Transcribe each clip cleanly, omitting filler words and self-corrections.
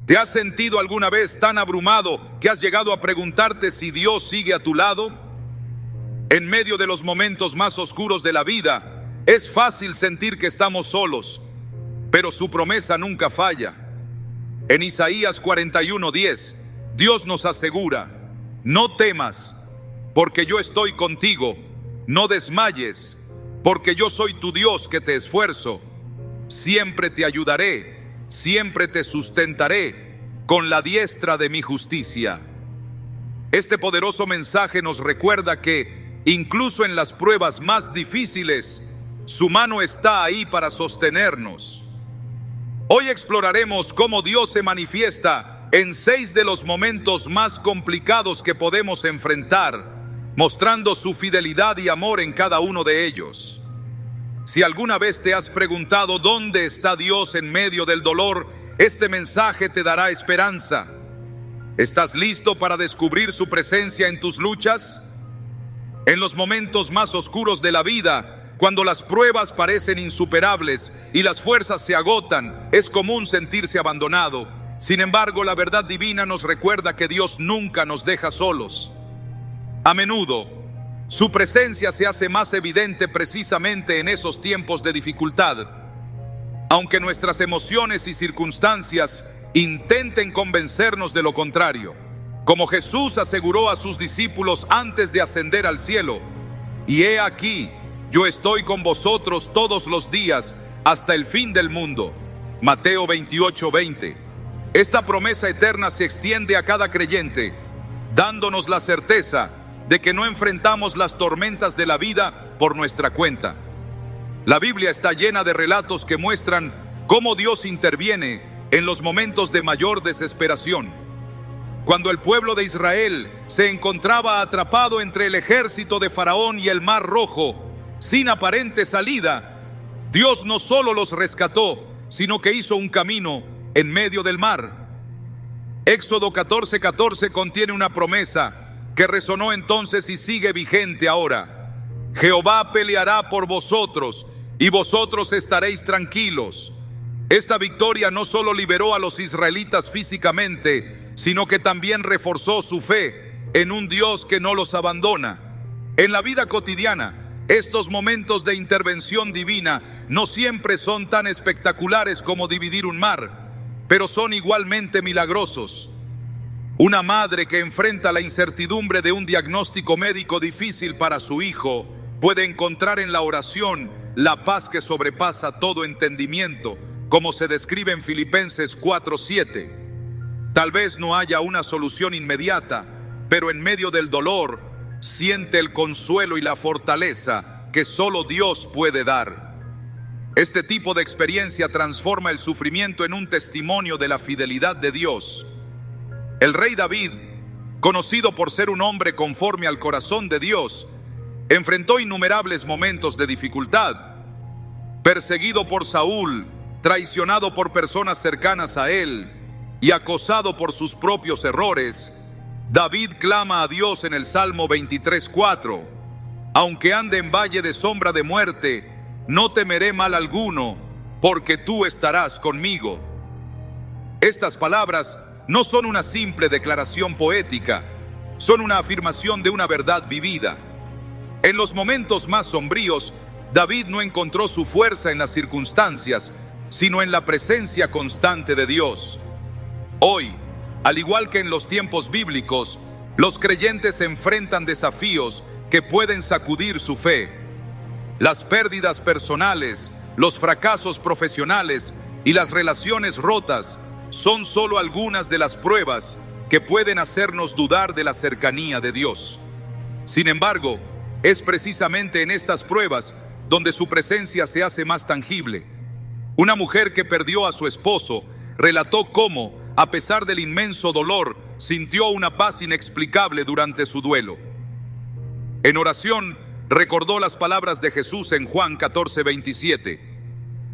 ¿Te has sentido alguna vez tan abrumado que has llegado a preguntarte si Dios sigue a tu lado? En medio de los momentos más oscuros de la vida, es fácil sentir que estamos solos, pero su promesa nunca falla. En Isaías 41:10, Dios nos asegura: no temas, porque yo estoy contigo, no desmayes, porque yo soy tu Dios que te esfuerzo. Siempre te ayudaré, siempre te sustentaré con la diestra de mi justicia. Este poderoso mensaje nos recuerda que, incluso en las pruebas más difíciles, su mano está ahí para sostenernos. Hoy exploraremos cómo Dios se manifiesta en 6 de los momentos más complicados que podemos enfrentar, mostrando su fidelidad y amor en cada uno de ellos. Si alguna vez te has preguntado dónde está Dios en medio del dolor, este mensaje te dará esperanza. ¿Estás listo para descubrir su presencia en tus luchas? En los momentos más oscuros de la vida, cuando las pruebas parecen insuperables y las fuerzas se agotan, es común sentirse abandonado. Sin embargo, la verdad divina nos recuerda que Dios nunca nos deja solos. A menudo, su presencia se hace más evidente precisamente en esos tiempos de dificultad. Aunque nuestras emociones y circunstancias intenten convencernos de lo contrario, como Jesús aseguró a sus discípulos antes de ascender al cielo: y he aquí, yo estoy con vosotros todos los días hasta el fin del mundo. Mateo 28:20. Esta promesa eterna se extiende a cada creyente, dándonos la certeza de que no enfrentamos las tormentas de la vida por nuestra cuenta. La Biblia está llena de relatos que muestran cómo Dios interviene en los momentos de mayor desesperación. Cuando el pueblo de Israel se encontraba atrapado entre el ejército de Faraón y el Mar Rojo, sin aparente salida, Dios no solo los rescató, sino que hizo un camino en medio del mar. Éxodo 14:14 contiene una promesa que resonó entonces y sigue vigente ahora: Jehová peleará por vosotros y vosotros estaréis tranquilos. Esta victoria no solo liberó a los israelitas físicamente, sino que también reforzó su fe en un Dios que no los abandona. En la vida cotidiana, estos momentos de intervención divina no siempre son tan espectaculares como dividir un mar, pero son igualmente milagrosos. Una madre que enfrenta la incertidumbre de un diagnóstico médico difícil para su hijo puede encontrar en la oración la paz que sobrepasa todo entendimiento, como se describe en Filipenses 4:7. Tal vez no haya una solución inmediata, pero en medio del dolor, siente el consuelo y la fortaleza que solo Dios puede dar. Este tipo de experiencia transforma el sufrimiento en un testimonio de la fidelidad de Dios. El rey David, conocido por ser un hombre conforme al corazón de Dios, enfrentó innumerables momentos de dificultad. Perseguido por Saúl, traicionado por personas cercanas a él y acosado por sus propios errores, David clama a Dios en el Salmo 23:4: aunque ande en valle de sombra de muerte, no temeré mal alguno, porque tú estarás conmigo. Estas palabras no son una simple declaración poética, son una afirmación de una verdad vivida. En los momentos más sombríos, David no encontró su fuerza en las circunstancias, sino en la presencia constante de Dios. Hoy, al igual que en los tiempos bíblicos, los creyentes enfrentan desafíos que pueden sacudir su fe. Las pérdidas personales, los fracasos profesionales y las relaciones rotas son solo algunas de las pruebas que pueden hacernos dudar de la cercanía de Dios. Sin embargo, es precisamente en estas pruebas donde su presencia se hace más tangible. Una mujer que perdió a su esposo relató cómo, a pesar del inmenso dolor, sintió una paz inexplicable durante su duelo. En oración, recordó las palabras de Jesús en Juan 14:27: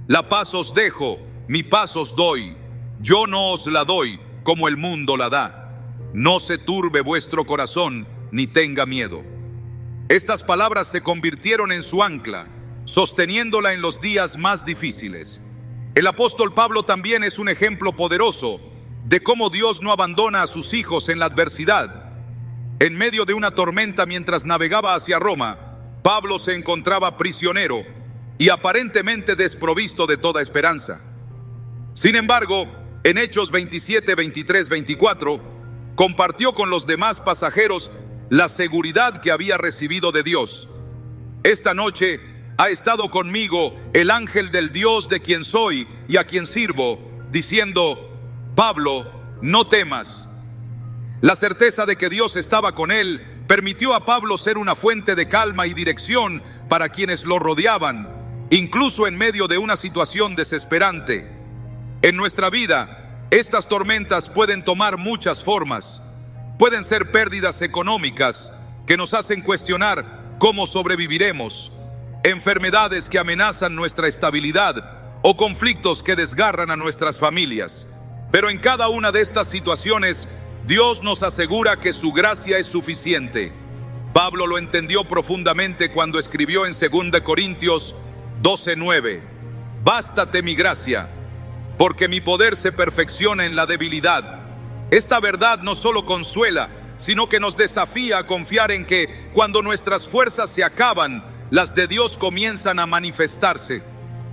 la paz os dejo, mi paz os doy. Yo no os la doy como el mundo la da. No se turbe vuestro corazón, ni tenga miedo. Estas palabras se convirtieron en su ancla, sosteniéndola en los días más difíciles. El apóstol Pablo también es un ejemplo poderoso. de cómo Dios no abandona a sus hijos en la adversidad. En medio de una tormenta mientras navegaba hacia Roma, Pablo se encontraba prisionero y aparentemente desprovisto de toda esperanza. Sin embargo, en Hechos 27, 23, 24, compartió con los demás pasajeros la seguridad que había recibido de Dios. Esta noche ha estado conmigo el ángel del Dios de quien soy y a quien sirvo, diciendo: Pablo, no temas. La certeza de que Dios estaba con él permitió a Pablo ser una fuente de calma y dirección para quienes lo rodeaban, incluso en medio de una situación desesperante. En nuestra vida, estas tormentas pueden tomar muchas formas. Pueden ser pérdidas económicas que nos hacen cuestionar cómo sobreviviremos, enfermedades que amenazan nuestra estabilidad o conflictos que desgarran a nuestras familias. Pero en cada una de estas situaciones, Dios nos asegura que su gracia es suficiente. Pablo lo entendió profundamente cuando escribió en 2 Corintios 12:9: Bástate mi gracia, porque mi poder se perfecciona en la debilidad. Esta verdad no solo consuela, sino que nos desafía a confiar en que cuando nuestras fuerzas se acaban, las de Dios comienzan a manifestarse.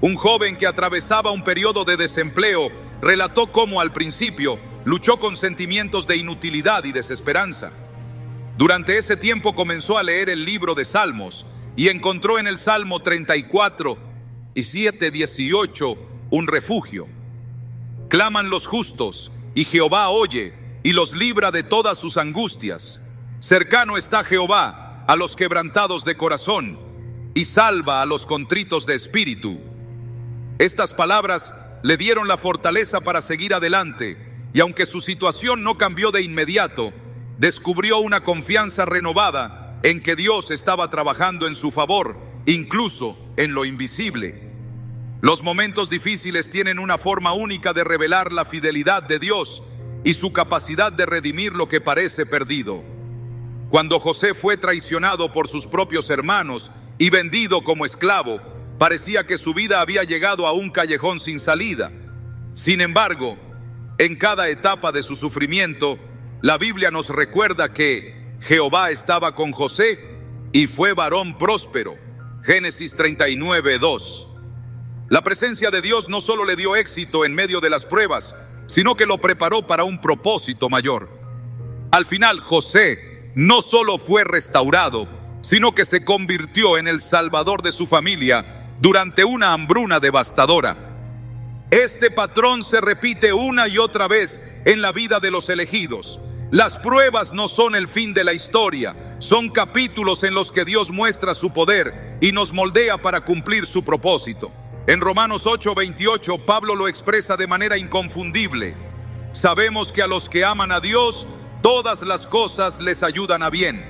Un joven que atravesaba un periodo de desempleo relató cómo al principio luchó con sentimientos de inutilidad y desesperanza. Durante ese tiempo comenzó a leer el libro de Salmos y encontró en el Salmo 34 y 7:18 un refugio. Claman los justos, y Jehová oye, y los libra de todas sus angustias. Cercano está Jehová a los quebrantados de corazón, y salva a los contritos de espíritu. Estas palabras le dieron la fortaleza para seguir adelante, y aunque su situación no cambió de inmediato, descubrió una confianza renovada en que Dios estaba trabajando en su favor, incluso en lo invisible. Los momentos difíciles tienen una forma única de revelar la fidelidad de Dios y su capacidad de redimir lo que parece perdido. Cuando José fue traicionado por sus propios hermanos y vendido como esclavo, parecía que su vida había llegado a un callejón sin salida. Sin embargo, en cada etapa de su sufrimiento, la Biblia nos recuerda que Jehová estaba con José y fue varón próspero. Génesis 39:2. La presencia de Dios no solo le dio éxito en medio de las pruebas, sino que lo preparó para un propósito mayor. Al final, José no solo fue restaurado, sino que se convirtió en el salvador de su familia durante una hambruna devastadora. Este patrón se repite una y otra vez en la vida de los elegidos. Las pruebas no son el fin de la historia, son capítulos en los que Dios muestra su poder y nos moldea para cumplir su propósito. En Romanos 8:28, Pablo lo expresa de manera inconfundible: sabemos que a los que aman a Dios, todas las cosas les ayudan a bien.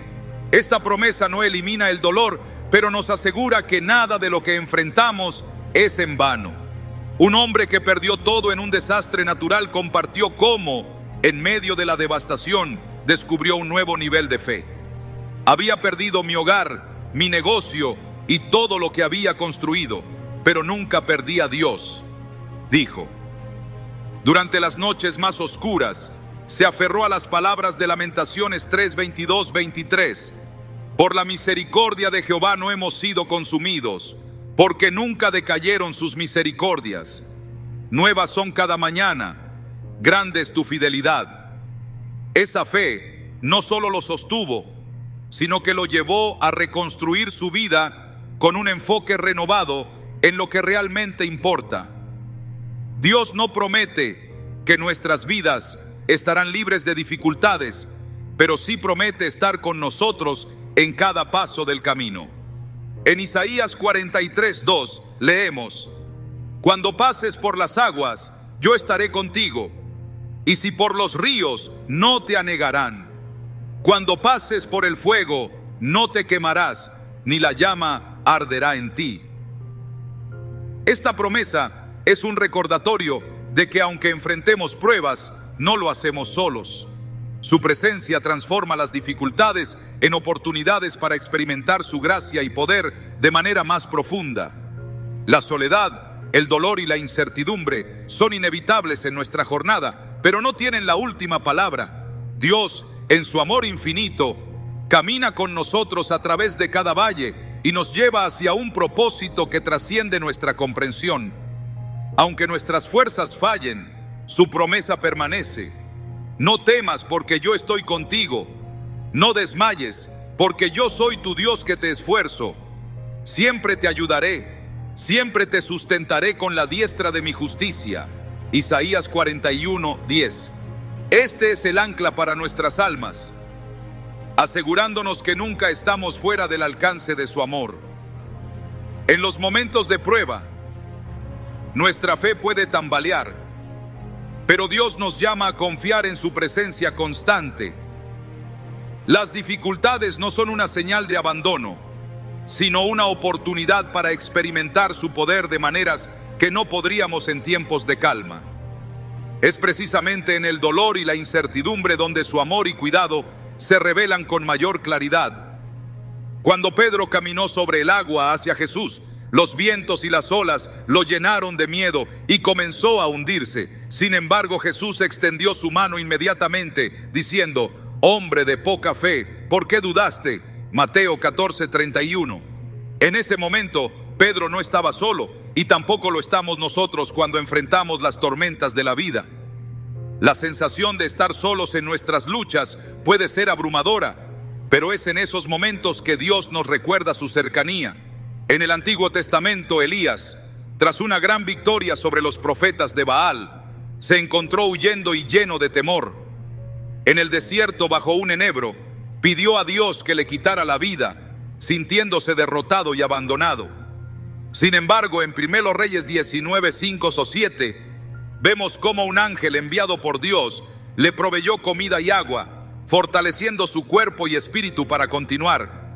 Esta promesa no elimina el dolor, pero nos asegura que nada de lo que enfrentamos es en vano. Un hombre que perdió todo en un desastre natural compartió cómo, en medio de la devastación, descubrió un nuevo nivel de fe. Había perdido mi hogar, mi negocio y todo lo que había construido, pero nunca perdí a Dios, dijo. Durante las noches más oscuras, se aferró a las palabras de Lamentaciones 3:22-23. Por la misericordia de Jehová no hemos sido consumidos, porque nunca decayeron sus misericordias. Nuevas son cada mañana, grande es tu fidelidad. Esa fe no solo lo sostuvo, sino que lo llevó a reconstruir su vida con un enfoque renovado en lo que realmente importa. Dios no promete que nuestras vidas estarán libres de dificultades, pero sí promete estar con nosotros en cada paso del camino. En Isaías 43:2 leemos: cuando pases por las aguas, yo estaré contigo, y si por los ríos, no te anegarán. Cuando pases por el fuego, no te quemarás, ni la llama arderá en ti. Esta promesa es un recordatorio de que aunque enfrentemos pruebas, no lo hacemos solos. Su presencia transforma las dificultades en oportunidades para experimentar su gracia y poder de manera más profunda. La soledad, el dolor y la incertidumbre son inevitables en nuestra jornada, pero no tienen la última palabra. Dios, en su amor infinito, camina con nosotros a través de cada valle y nos lleva hacia un propósito que trasciende nuestra comprensión. Aunque nuestras fuerzas fallen, su promesa permanece. No temas, porque yo estoy contigo. No desmayes, porque yo soy tu Dios que te esfuerzo. Siempre te ayudaré, siempre te sustentaré con la diestra de mi justicia. Isaías 41:10. Este es el ancla para nuestras almas, asegurándonos que nunca estamos fuera del alcance de su amor. En los momentos de prueba, nuestra fe puede tambalear, pero Dios nos llama a confiar en su presencia constante. Las dificultades no son una señal de abandono, sino una oportunidad para experimentar su poder de maneras que no podríamos en tiempos de calma. Es precisamente en el dolor y la incertidumbre donde su amor y cuidado se revelan con mayor claridad. Cuando Pedro caminó sobre el agua hacia Jesús, los vientos y las olas lo llenaron de miedo y comenzó a hundirse. Sin embargo, Jesús extendió su mano inmediatamente, diciendo: «Hombre de poca fe, ¿por qué dudaste?». Mateo 14:31. En ese momento, Pedro no estaba solo, y tampoco lo estamos nosotros cuando enfrentamos las tormentas de la vida. La sensación de estar solos en nuestras luchas puede ser abrumadora, pero es en esos momentos que Dios nos recuerda su cercanía. En el Antiguo Testamento, Elías, tras una gran victoria sobre los profetas de Baal, se encontró huyendo y lleno de temor. En el desierto, bajo un enebro, pidió a Dios que le quitara la vida, sintiéndose derrotado y abandonado. Sin embargo, en 1 Reyes 19:5-7, vemos cómo un ángel enviado por Dios le proveyó comida y agua, fortaleciendo su cuerpo y espíritu para continuar.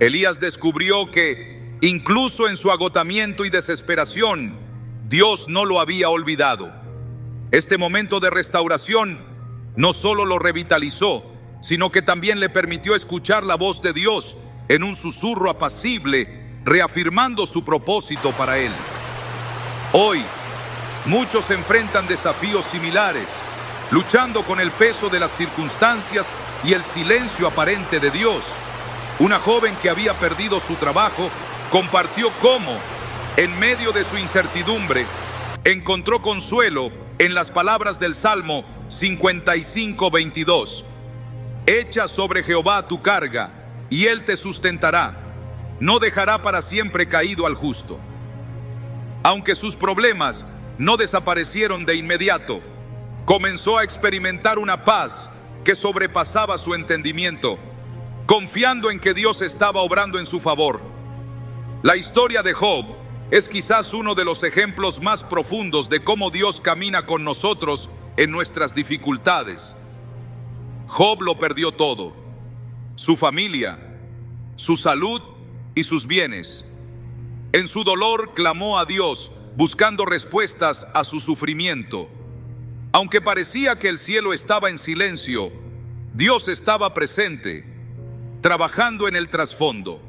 Elías descubrió que, incluso en su agotamiento y desesperación, Dios no lo había olvidado. Este momento de restauración no solo lo revitalizó, sino que también le permitió escuchar la voz de Dios en un susurro apacible, reafirmando su propósito para él. Hoy, muchos enfrentan desafíos similares, luchando con el peso de las circunstancias y el silencio aparente de Dios. Una joven que había perdido su trabajo compartió cómo, en medio de su incertidumbre, encontró consuelo en las palabras del Salmo 55:22. «Echa sobre Jehová tu carga, y él te sustentará. No dejará para siempre caído al justo». Aunque sus problemas no desaparecieron de inmediato, comenzó a experimentar una paz que sobrepasaba su entendimiento, confiando en que Dios estaba obrando en su favor. La historia de Job es quizás uno de los ejemplos más profundos de cómo Dios camina con nosotros en nuestras dificultades. Job lo perdió todo: su familia, su salud y sus bienes. En su dolor clamó a Dios, buscando respuestas a su sufrimiento. Aunque parecía que el cielo estaba en silencio, Dios estaba presente, trabajando en el trasfondo.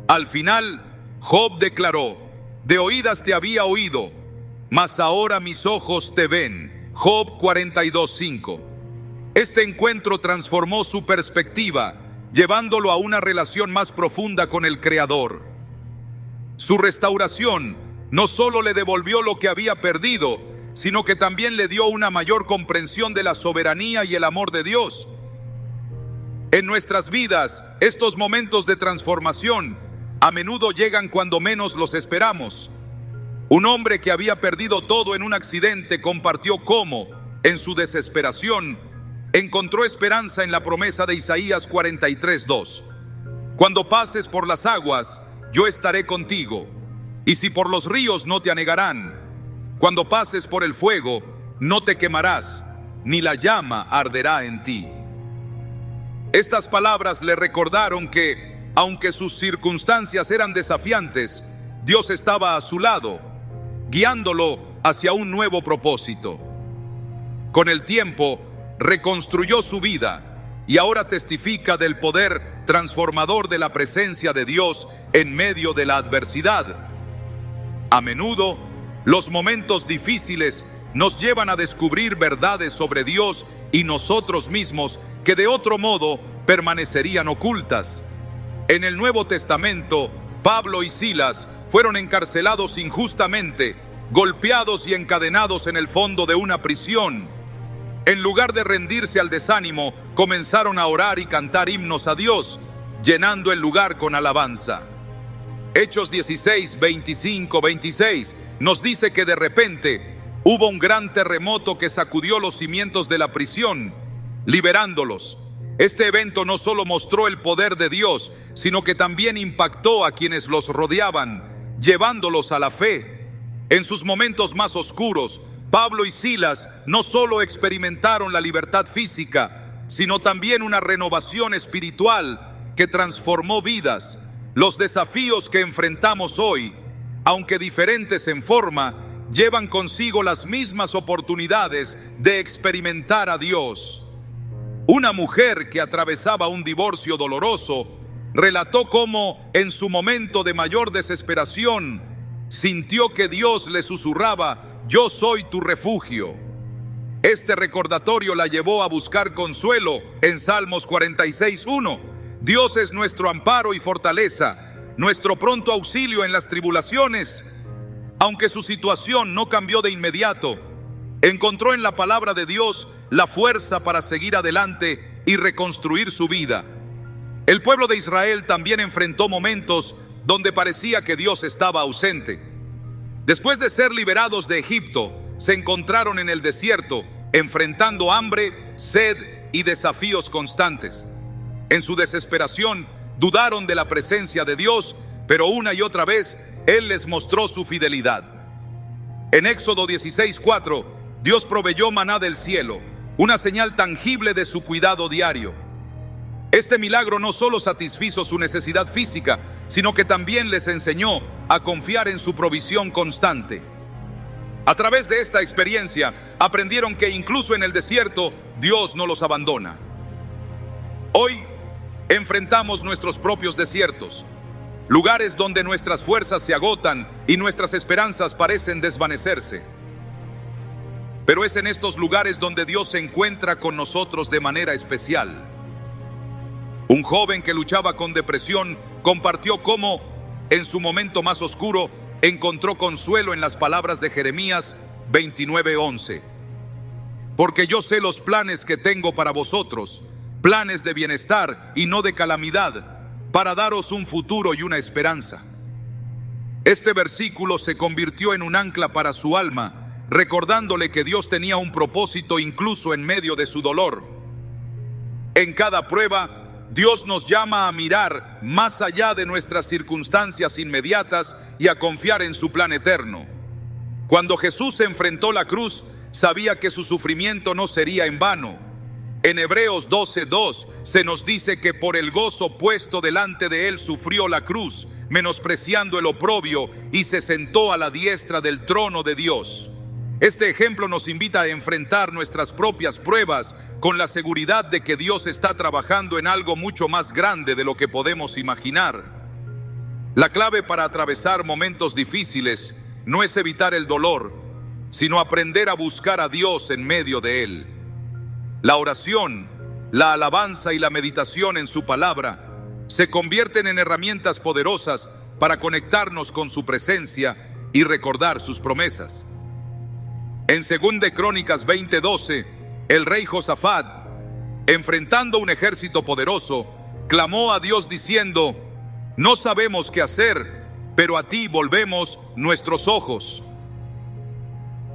Al final, Job declaró: «De oídas te había oído, mas ahora mis ojos te ven». Job 42:5. Este encuentro transformó su perspectiva, llevándolo a una relación más profunda con el Creador. Su restauración no solo le devolvió lo que había perdido, sino que también le dio una mayor comprensión de la soberanía y el amor de Dios. En nuestras vidas, estos momentos de transformación a menudo llegan cuando menos los esperamos. Un hombre que había perdido todo en un accidente compartió cómo, en su desesperación, encontró esperanza en la promesa de Isaías 43:2. «Cuando pases por las aguas, yo estaré contigo, y si por los ríos no te anegarán. Cuando pases por el fuego, no te quemarás, ni la llama arderá en ti». Estas palabras le recordaron que, aunque sus circunstancias eran desafiantes, Dios estaba a su lado, guiándolo hacia un nuevo propósito. Con el tiempo, reconstruyó su vida y ahora testifica del poder transformador de la presencia de Dios en medio de la adversidad. A menudo, los momentos difíciles nos llevan a descubrir verdades sobre Dios y nosotros mismos que de otro modo permanecerían ocultas. En el Nuevo Testamento, Pablo y Silas fueron encarcelados injustamente, golpeados y encadenados en el fondo de una prisión. En lugar de rendirse al desánimo, comenzaron a orar y cantar himnos a Dios, llenando el lugar con alabanza. Hechos 16, 25, 26 nos dice que de repente hubo un gran terremoto que sacudió los cimientos de la prisión, liberándolos. Este evento no solo mostró el poder de Dios, sino que también impactó a quienes los rodeaban, llevándolos a la fe. En sus momentos más oscuros, Pablo y Silas no solo experimentaron la libertad física, sino también una renovación espiritual que transformó vidas. Los desafíos que enfrentamos hoy, aunque diferentes en forma, llevan consigo las mismas oportunidades de experimentar a Dios. Una mujer que atravesaba un divorcio doloroso relató cómo, en su momento de mayor desesperación, sintió que Dios le susurraba: «Yo soy tu refugio». Este recordatorio la llevó a buscar consuelo en Salmos 46:1. Dios es nuestro amparo y fortaleza, nuestro pronto auxilio en las tribulaciones. Aunque su situación no cambió de inmediato, encontró en la palabra de Dios la fuerza para seguir adelante y reconstruir su vida. El pueblo de Israel también enfrentó momentos donde parecía que Dios estaba ausente. Después de ser liberados de Egipto, se encontraron en el desierto, enfrentando hambre, sed y desafíos constantes. En su desesperación, dudaron de la presencia de Dios, pero una y otra vez, Él les mostró su fidelidad. En Éxodo 16:4, Dios proveyó maná del cielo, una señal tangible de su cuidado diario. Este milagro no solo satisfizo su necesidad física, sino que también les enseñó a confiar en su provisión constante. A través de esta experiencia, aprendieron que incluso en el desierto, Dios no los abandona. Hoy, enfrentamos nuestros propios desiertos, lugares donde nuestras fuerzas se agotan y nuestras esperanzas parecen desvanecerse. Pero es en estos lugares donde Dios se encuentra con nosotros de manera especial. Un joven que luchaba con depresión compartió cómo, en su momento más oscuro, encontró consuelo en las palabras de Jeremías 29:11. Porque yo sé los planes que tengo para vosotros, planes de bienestar y no de calamidad, para daros un futuro y una esperanza. Este versículo se convirtió en un ancla para su alma, recordándole que Dios tenía un propósito incluso en medio de su dolor. En cada prueba, Dios nos llama a mirar más allá de nuestras circunstancias inmediatas y a confiar en su plan eterno. Cuando Jesús enfrentó la cruz, sabía que su sufrimiento no sería en vano. En Hebreos 12:2 se nos dice que por el gozo puesto delante de él sufrió la cruz, menospreciando el oprobio, y se sentó a la diestra del trono de Dios. Este ejemplo nos invita a enfrentar nuestras propias pruebas con la seguridad de que Dios está trabajando en algo mucho más grande de lo que podemos imaginar. La clave para atravesar momentos difíciles no es evitar el dolor, sino aprender a buscar a Dios en medio de él. La oración, la alabanza y la meditación en su palabra se convierten en herramientas poderosas para conectarnos con su presencia y recordar sus promesas. En 2 Crónicas 20:12, el rey Josafat, enfrentando un ejército poderoso, clamó a Dios diciendo: «No sabemos qué hacer, pero a ti volvemos nuestros ojos».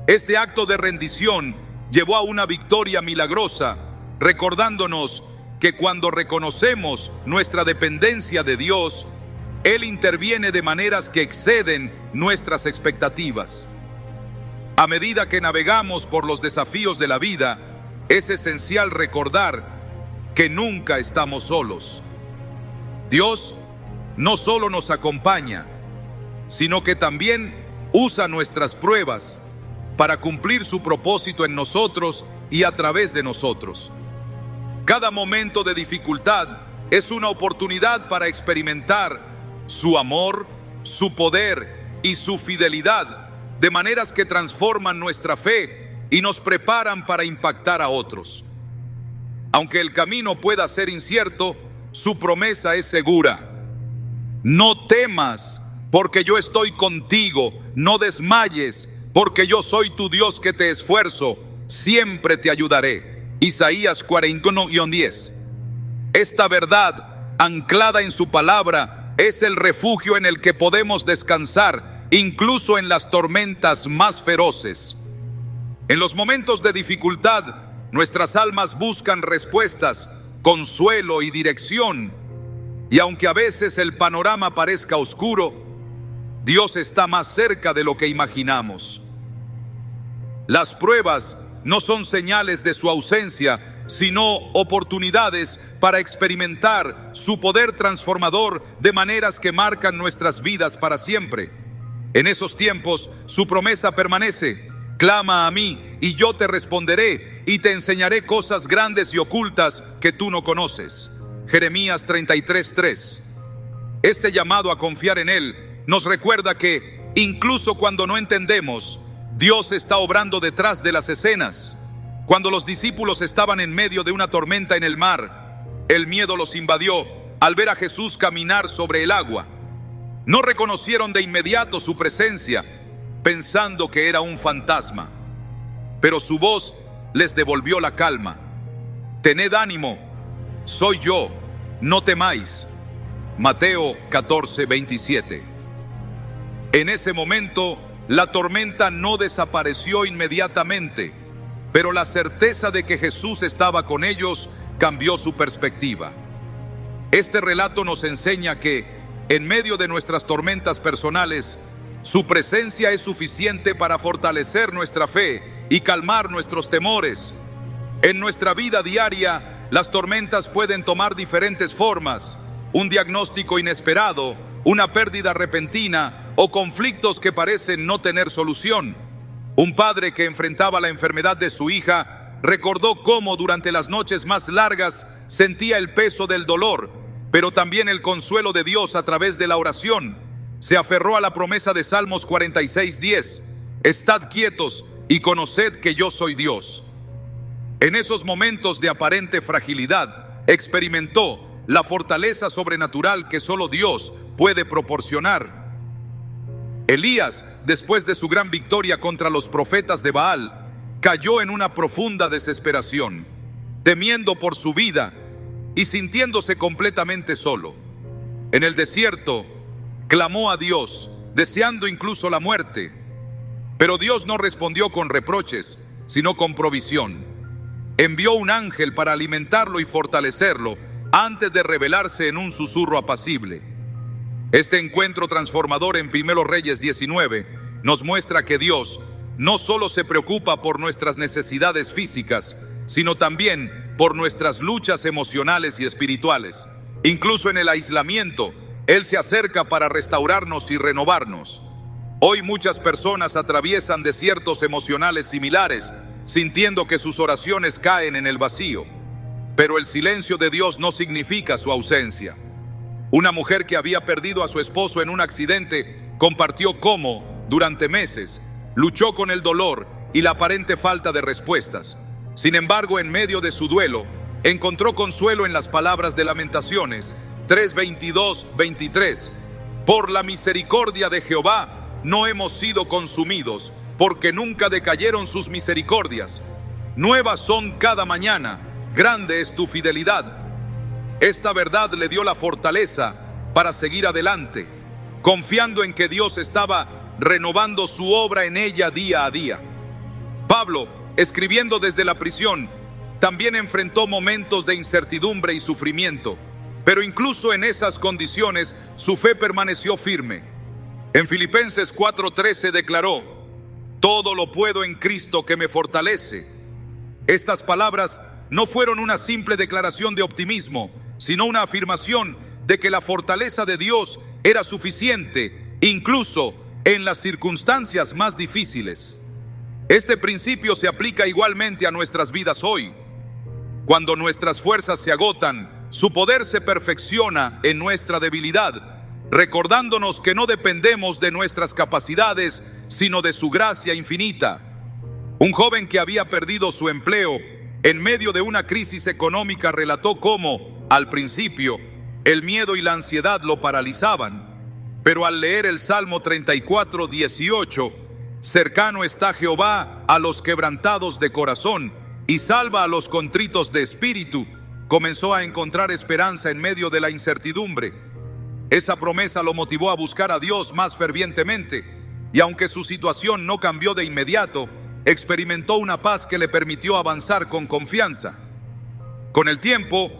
Este acto de rendición llevó a una victoria milagrosa, recordándonos que cuando reconocemos nuestra dependencia de Dios, Él interviene de maneras que exceden nuestras expectativas. A medida que navegamos por los desafíos de la vida, es esencial recordar que nunca estamos solos. Dios no solo nos acompaña, sino que también usa nuestras pruebas para cumplir su propósito en nosotros y a través de nosotros. Cada momento de dificultad es una oportunidad para experimentar su amor, su poder y su fidelidad, de maneras que transforman nuestra fe y nos preparan para impactar a otros. Aunque el camino pueda ser incierto, su promesa es segura. No temas, porque yo estoy contigo. No desmayes, porque yo soy tu Dios que te esfuerzo. Siempre te ayudaré. Isaías 41:10. Esta verdad, anclada en su palabra, es el refugio en el que podemos descansar, incluso en las tormentas más feroces. En los momentos de dificultad, nuestras almas buscan respuestas, consuelo y dirección. Y aunque a veces el panorama parezca oscuro, Dios está más cerca de lo que imaginamos. Las pruebas no son señales de su ausencia, sino oportunidades para experimentar su poder transformador de maneras que marcan nuestras vidas para siempre. En esos tiempos, su promesa permanece: clama a mí y yo te responderé y te enseñaré cosas grandes y ocultas que tú no conoces. Jeremías 33:3. Este llamado a confiar en Él nos recuerda que, incluso cuando no entendemos, Dios está obrando detrás de las escenas. Cuando los discípulos estaban en medio de una tormenta en el mar, el miedo los invadió al ver a Jesús caminar sobre el agua. No reconocieron de inmediato su presencia, pensando que era un fantasma. Pero su voz les devolvió la calma. Tened ánimo, soy yo, no temáis. Mateo 14:27. En ese momento, la tormenta no desapareció inmediatamente, pero la certeza de que Jesús estaba con ellos cambió su perspectiva. Este relato nos enseña que, en medio de nuestras tormentas personales, su presencia es suficiente para fortalecer nuestra fe y calmar nuestros temores. En nuestra vida diaria, las tormentas pueden tomar diferentes formas: un diagnóstico inesperado, una pérdida repentina o conflictos que parecen no tener solución. Un padre que enfrentaba la enfermedad de su hija recordó cómo durante las noches más largas sentía el peso del dolor, pero también el consuelo de Dios a través de la oración. Se aferró a la promesa de Salmos 46:10: estad quietos y conoced que yo soy Dios. En esos momentos de aparente fragilidad, experimentó la fortaleza sobrenatural que solo Dios puede proporcionar. Elías, después de su gran victoria contra los profetas de Baal, cayó en una profunda desesperación, temiendo por su vida y sintiéndose completamente solo. En el desierto, clamó a Dios, deseando incluso la muerte. Pero Dios no respondió con reproches, sino con provisión. Envió un ángel para alimentarlo y fortalecerlo antes de revelarse en un susurro apacible. Este encuentro transformador en 1 Reyes 19 nos muestra que Dios no solo se preocupa por nuestras necesidades físicas, sino también por nuestras luchas emocionales y espirituales. Incluso en el aislamiento, Él se acerca para restaurarnos y renovarnos. Hoy muchas personas atraviesan desiertos emocionales similares, sintiendo que sus oraciones caen en el vacío. Pero el silencio de Dios no significa su ausencia. Una mujer que había perdido a su esposo en un accidente compartió cómo, durante meses, luchó con el dolor y la aparente falta de respuestas. Sin embargo, en medio de su duelo, encontró consuelo en las palabras de Lamentaciones 3:22-23. Por la misericordia de Jehová no hemos sido consumidos, porque nunca decayeron sus misericordias. Nuevas son cada mañana, grande es tu fidelidad. Esta verdad le dio la fortaleza para seguir adelante, confiando en que Dios estaba renovando su obra en ella día a día. Pablo, escribiendo desde la prisión, también enfrentó momentos de incertidumbre y sufrimiento, pero incluso en esas condiciones su fe permaneció firme. En Filipenses 4:13 declaró: todo lo puedo en Cristo que me fortalece. Estas palabras no fueron una simple declaración de optimismo, sino una afirmación de que la fortaleza de Dios era suficiente, incluso en las circunstancias más difíciles. Este principio se aplica igualmente a nuestras vidas hoy. Cuando nuestras fuerzas se agotan, su poder se perfecciona en nuestra debilidad, recordándonos que no dependemos de nuestras capacidades, sino de su gracia infinita. Un joven que había perdido su empleo en medio de una crisis económica relató cómo, al principio, el miedo y la ansiedad lo paralizaban, pero al leer el Salmo 34:18, cercano está Jehová a los quebrantados de corazón y salva a los contritos de espíritu, comenzó a encontrar esperanza en medio de la incertidumbre. Esa promesa lo motivó a buscar a Dios más fervientemente, y aunque su situación no cambió de inmediato, experimentó una paz que le permitió avanzar con confianza. Con el tiempo,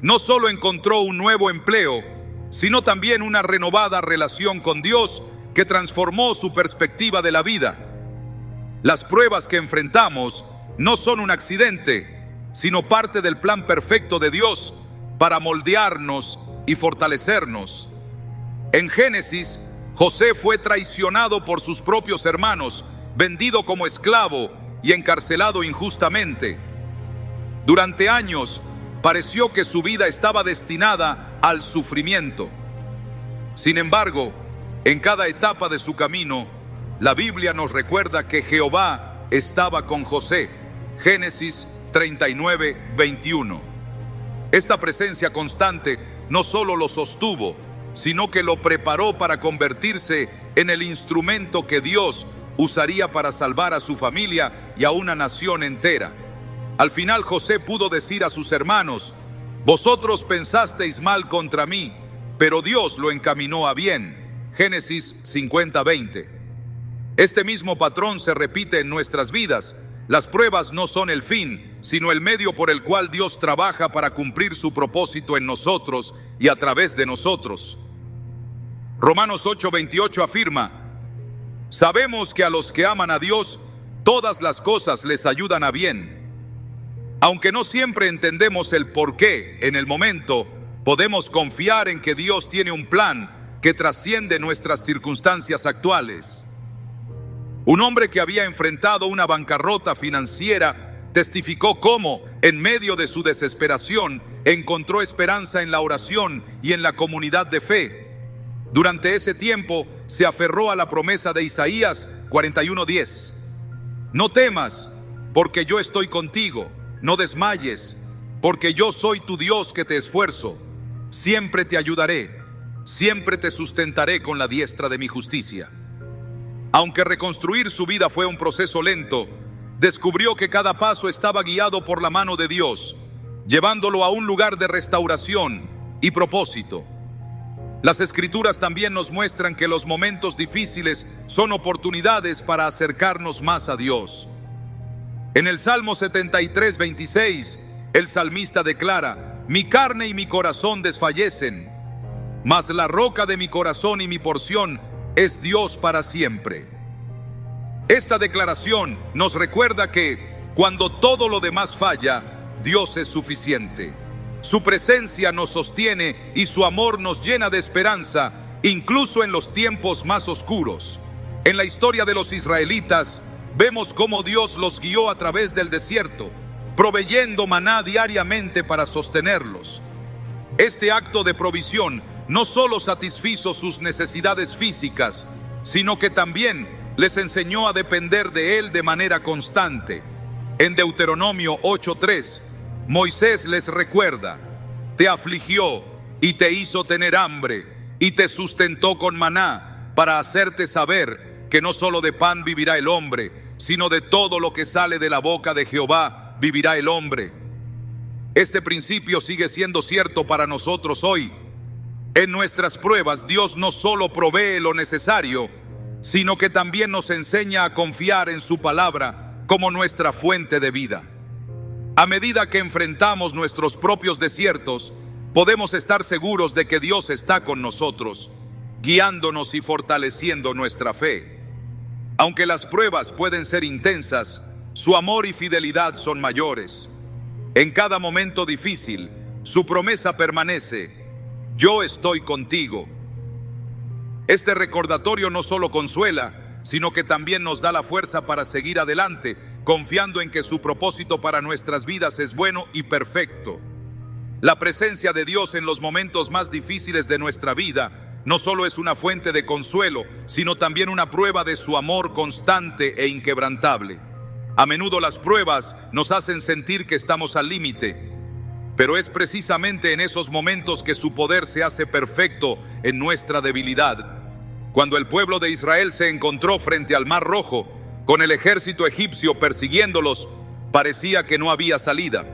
no solo encontró un nuevo empleo, sino también una renovada relación con Dios que transformó su perspectiva de la vida. Las pruebas que enfrentamos no son un accidente, sino parte del plan perfecto de Dios para moldearnos y fortalecernos. En Génesis, José fue traicionado por sus propios hermanos, vendido como esclavo y encarcelado injustamente. Durante años, pareció que su vida estaba destinada al sufrimiento. Sin embargo, en cada etapa de su camino, la Biblia nos recuerda que Jehová estaba con José. Génesis 39:21. Esta presencia constante no solo lo sostuvo, sino que lo preparó para convertirse en el instrumento que Dios usaría para salvar a su familia y a una nación entera. Al final José pudo decir a sus hermanos: vosotros pensasteis mal contra mí, pero Dios lo encaminó a bien. Génesis 50:20. Este mismo patrón se repite en nuestras vidas. Las pruebas no son el fin, sino el medio por el cual Dios trabaja para cumplir su propósito en nosotros y a través de nosotros. Romanos 8:28 afirma: sabemos que a los que aman a Dios, todas las cosas les ayudan a bien. Aunque no siempre entendemos el porqué en el momento, podemos confiar en que Dios tiene un plan que trasciende nuestras circunstancias actuales. Un hombre que había enfrentado una bancarrota financiera testificó cómo, en medio de su desesperación, encontró esperanza en la oración y en la comunidad de fe. Durante ese tiempo, se aferró a la promesa de Isaías 41:10. No temas, porque yo estoy contigo. No desmayes, porque yo soy tu Dios que te esfuerzo. Siempre te ayudaré, siempre te sustentaré con la diestra de mi justicia. Aunque reconstruir su vida fue un proceso lento, descubrió que cada paso estaba guiado por la mano de Dios, llevándolo a un lugar de restauración y propósito. Las Escrituras también nos muestran que los momentos difíciles son oportunidades para acercarnos más a Dios. En el Salmo 73:26, el salmista declara: mi carne y mi corazón desfallecen, mas la roca de mi corazón y mi porción es Dios para siempre. Esta declaración nos recuerda que, cuando todo lo demás falla, Dios es suficiente. Su presencia nos sostiene y su amor nos llena de esperanza, incluso en los tiempos más oscuros. En la historia de los israelitas, vemos cómo Dios los guió a través del desierto, proveyendo maná diariamente para sostenerlos. Este acto de provisión no solo satisfizo sus necesidades físicas, sino que también les enseñó a depender de Él de manera constante. En Deuteronomio 8:3, Moisés les recuerda: te afligió y te hizo tener hambre y te sustentó con maná, para hacerte saber que no solo de pan vivirá el hombre, sino de todo lo que sale de la boca de Jehová vivirá el hombre. Este principio sigue siendo cierto para nosotros hoy. En nuestras pruebas, Dios no solo provee lo necesario, sino que también nos enseña a confiar en su palabra como nuestra fuente de vida. A medida que enfrentamos nuestros propios desiertos, podemos estar seguros de que Dios está con nosotros, guiándonos y fortaleciendo nuestra fe. Aunque las pruebas pueden ser intensas, su amor y fidelidad son mayores. En cada momento difícil, su promesa permanece: yo estoy contigo. Este recordatorio no solo consuela, sino que también nos da la fuerza para seguir adelante, confiando en que su propósito para nuestras vidas es bueno y perfecto. La presencia de Dios en los momentos más difíciles de nuestra vida no solo es una fuente de consuelo, sino también una prueba de su amor constante e inquebrantable. A menudo las pruebas nos hacen sentir que estamos al límite, pero es precisamente en esos momentos que su poder se hace perfecto en nuestra debilidad. Cuando el pueblo de Israel se encontró frente al Mar Rojo, con el ejército egipcio persiguiéndolos, parecía que no había salida.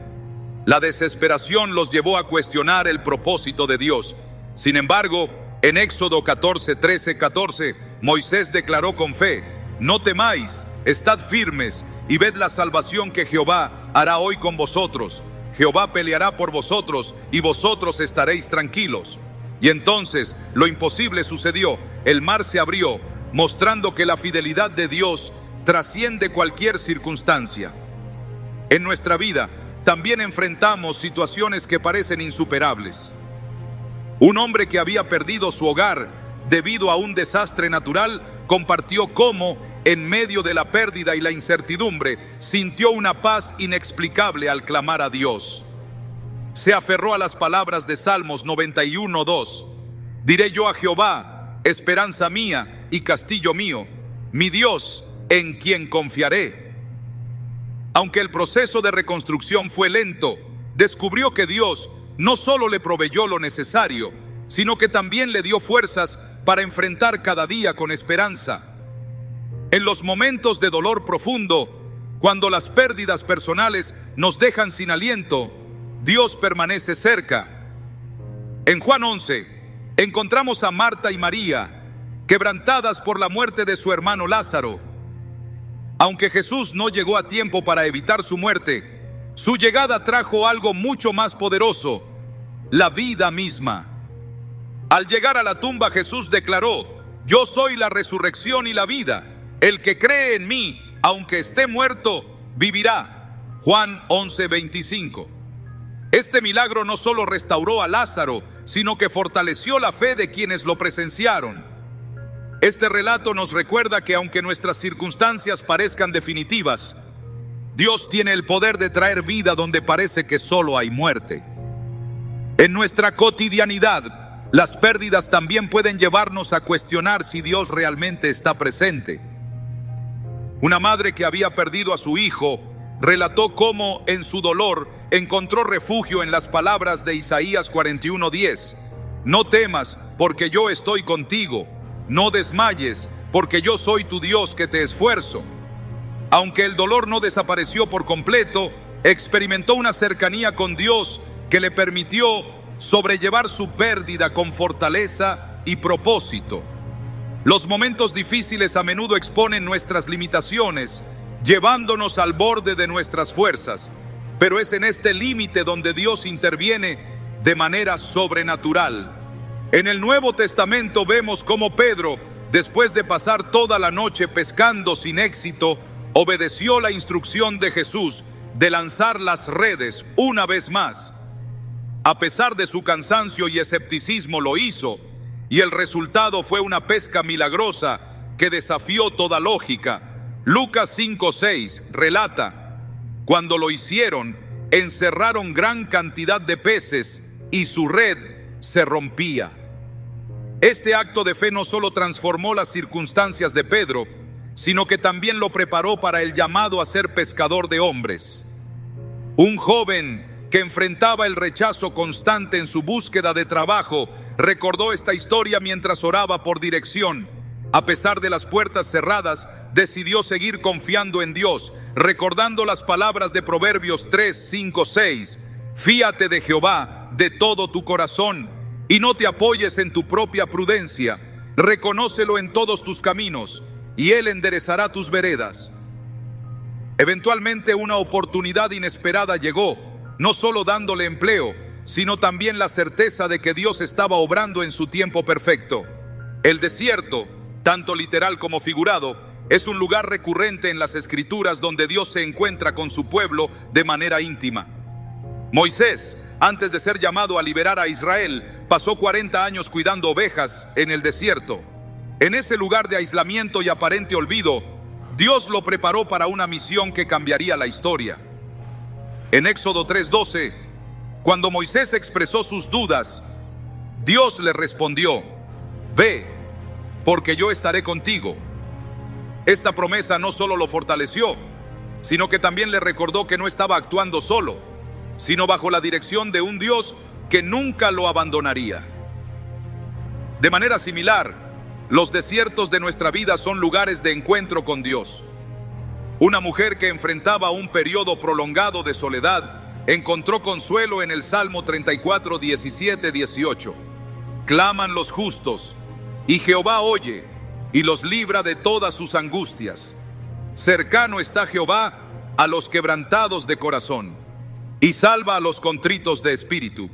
La desesperación los llevó a cuestionar el propósito de Dios. Sin embargo, en Éxodo 14, Moisés declaró con fe: no temáis, estad firmes y ved la salvación que Jehová hará hoy con vosotros. Jehová peleará por vosotros y vosotros estaréis tranquilos. Y entonces lo imposible sucedió. El mar se abrió, mostrando que la fidelidad de Dios trasciende cualquier circunstancia. En nuestra vida también enfrentamos situaciones que parecen insuperables. Un hombre que había perdido su hogar debido a un desastre natural compartió cómo, en medio de la pérdida y la incertidumbre, sintió una paz inexplicable al clamar a Dios. Se aferró a las palabras de Salmos 91:2. Diré yo a Jehová, esperanza mía y castillo mío, mi Dios, en quien confiaré. Aunque el proceso de reconstrucción fue lento, descubrió que Dios no solo le proveyó lo necesario, sino que también le dio fuerzas para enfrentar cada día con esperanza. En los momentos de dolor profundo, cuando las pérdidas personales nos dejan sin aliento, Dios permanece cerca. En Juan 11, encontramos a Marta y María, quebrantadas por la muerte de su hermano Lázaro. Aunque Jesús no llegó a tiempo para evitar su muerte, su llegada trajo algo mucho más poderoso: la vida misma. Al llegar a la tumba, Jesús declaró: yo soy la resurrección y la vida. El que cree en mí, aunque esté muerto, vivirá. Juan 11:25. Este milagro no solo restauró a Lázaro, sino que fortaleció la fe de quienes lo presenciaron. Este relato nos recuerda que aunque nuestras circunstancias parezcan definitivas, Dios tiene el poder de traer vida donde parece que solo hay muerte. En nuestra cotidianidad, las pérdidas también pueden llevarnos a cuestionar si Dios realmente está presente. Una madre que había perdido a su hijo relató cómo, en su dolor, encontró refugio en las palabras de Isaías 41:10. No temas, porque yo estoy contigo. No desmayes, porque yo soy tu Dios que te esfuerzo. Aunque el dolor no desapareció por completo, experimentó una cercanía con Dios que le permitió sobrellevar su pérdida con fortaleza y propósito. Los momentos difíciles a menudo exponen nuestras limitaciones, llevándonos al borde de nuestras fuerzas, pero es en este límite donde Dios interviene de manera sobrenatural. En el Nuevo Testamento vemos cómo Pedro, después de pasar toda la noche pescando sin éxito, obedeció la instrucción de Jesús de lanzar las redes una vez más. A pesar de su cansancio y escepticismo, lo hizo, y el resultado fue una pesca milagrosa que desafió toda lógica. Lucas 5:6 relata: cuando lo hicieron, encerraron gran cantidad de peces y su red se rompía. Este acto de fe no solo transformó las circunstancias de Pedro, sino que también lo preparó para el llamado a ser pescador de hombres. Un joven que enfrentaba el rechazo constante en su búsqueda de trabajo recordó esta historia mientras oraba por dirección. A pesar de las puertas cerradas, decidió seguir confiando en Dios, recordando las palabras de Proverbios 3:5-6. Fíate de Jehová de todo tu corazón y no te apoyes en tu propia prudencia. Reconócelo en todos tus caminos y Él enderezará tus veredas. Eventualmente una oportunidad inesperada llegó, no solo dándole empleo, sino también la certeza de que Dios estaba obrando en su tiempo perfecto. El desierto, tanto literal como figurado, es un lugar recurrente en las Escrituras donde Dios se encuentra con su pueblo de manera íntima. Moisés, antes de ser llamado a liberar a Israel, pasó 40 años cuidando ovejas en el desierto. En ese lugar de aislamiento y aparente olvido, Dios lo preparó para una misión que cambiaría la historia. En Éxodo 3:12, cuando Moisés expresó sus dudas, Dios le respondió: ve, porque yo estaré contigo. Esta promesa no solo lo fortaleció, sino que también le recordó que no estaba actuando solo, sino bajo la dirección de un Dios que nunca lo abandonaría. De manera similar, los desiertos de nuestra vida son lugares de encuentro con Dios. Una mujer que enfrentaba un periodo prolongado de soledad encontró consuelo en el Salmo 34, 17, 18. Claman los justos, y Jehová oye, y los libra de todas sus angustias. Cercano está Jehová a los quebrantados de corazón, y salva a los contritos de espíritu.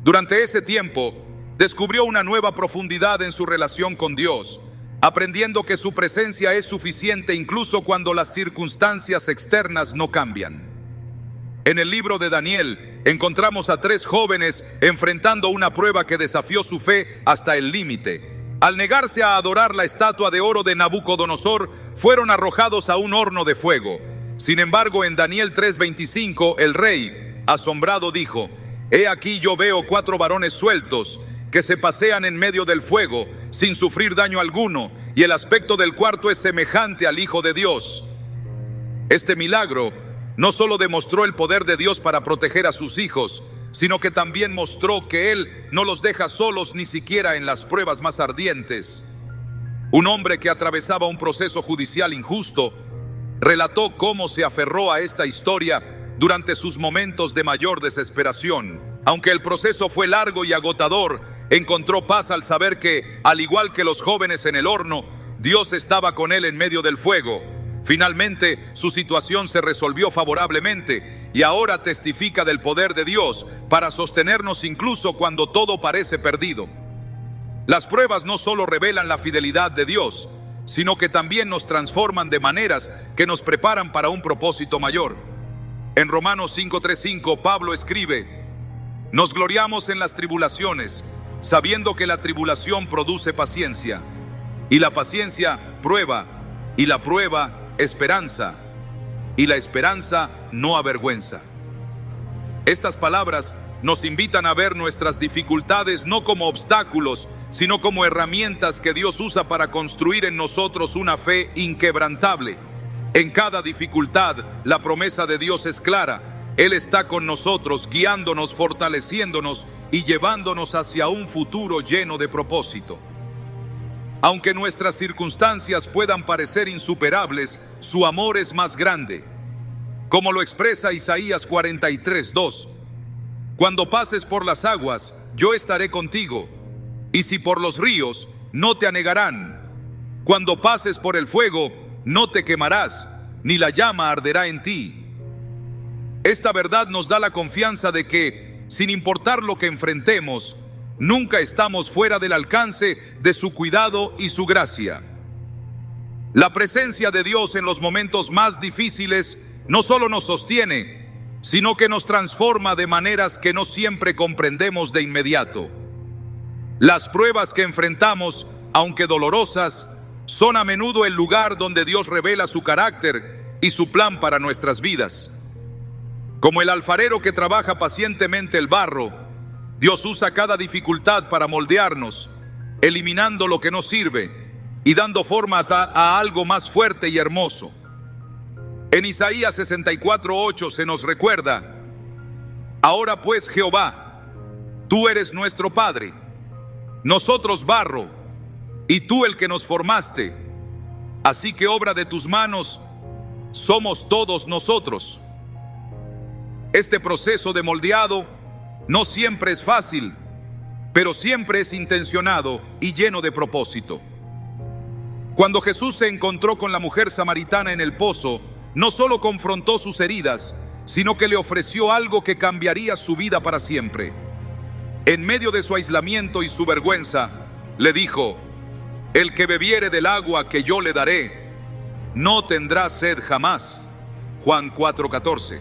Durante ese tiempo, descubrió una nueva profundidad en su relación con Dios, aprendiendo que su presencia es suficiente incluso cuando las circunstancias externas no cambian. En el libro de Daniel encontramos a 3 jóvenes enfrentando una prueba que desafió su fe hasta el límite. Al negarse a adorar la estatua de oro de Nabucodonosor, fueron arrojados a un horno de fuego. Sin embargo, en Daniel 3:25, el rey, asombrado, dijo: He aquí yo veo 4 varones sueltos que se pasean en medio del fuego sin sufrir daño alguno, y el aspecto del cuarto es semejante al Hijo de Dios. Este milagro no solo demostró el poder de Dios para proteger a sus hijos, sino que también mostró que Él no los deja solos ni siquiera en las pruebas más ardientes. Un hombre que atravesaba un proceso judicial injusto relató cómo se aferró a esta historia durante sus momentos de mayor desesperación. Aunque el proceso fue largo y agotador, encontró paz al saber que, al igual que los jóvenes en el horno, Dios estaba con él en medio del fuego. Finalmente, su situación se resolvió favorablemente y ahora testifica del poder de Dios para sostenernos incluso cuando todo parece perdido. Las pruebas no solo revelan la fidelidad de Dios, sino que también nos transforman de maneras que nos preparan para un propósito mayor. En Romanos 5:3-5, Pablo escribe: Nos gloriamos en las tribulaciones, sabiendo que la tribulación produce paciencia, y la paciencia prueba, y la prueba esperanza, y la esperanza no avergüenza. Estas palabras nos invitan a ver nuestras dificultades no como obstáculos, sino como herramientas que Dios usa para construir en nosotros una fe inquebrantable. En cada dificultad, la promesa de Dios es clara. Él está con nosotros, guiándonos, fortaleciéndonos y llevándonos hacia un futuro lleno de propósito. Aunque nuestras circunstancias puedan parecer insuperables, su amor es más grande. Como lo expresa Isaías 43:2, Cuando pases por las aguas, yo estaré contigo, y si por los ríos, no te anegarán. Cuando pases por el fuego, no te quemarás, ni la llama arderá en ti. Esta verdad nos da la confianza de que, sin importar lo que enfrentemos, nunca estamos fuera del alcance de su cuidado y su gracia. La presencia de Dios en los momentos más difíciles no solo nos sostiene, sino que nos transforma de maneras que no siempre comprendemos de inmediato. Las pruebas que enfrentamos, aunque dolorosas, son a menudo el lugar donde Dios revela su carácter y su plan para nuestras vidas. Como el alfarero que trabaja pacientemente el barro, Dios usa cada dificultad para moldearnos, eliminando lo que no sirve y dando forma a algo más fuerte y hermoso. En Isaías 64:8 se nos recuerda: Ahora pues, Jehová, tú eres nuestro Padre, nosotros barro, y tú el que nos formaste, así que obra de tus manos somos todos nosotros. Este proceso de moldeado no siempre es fácil, pero siempre es intencionado y lleno de propósito. Cuando Jesús se encontró con la mujer samaritana en el pozo, no solo confrontó sus heridas, sino que le ofreció algo que cambiaría su vida para siempre. En medio de su aislamiento y su vergüenza, le dijo: El que bebiere del agua que yo le daré, no tendrá sed jamás. Juan 4:14.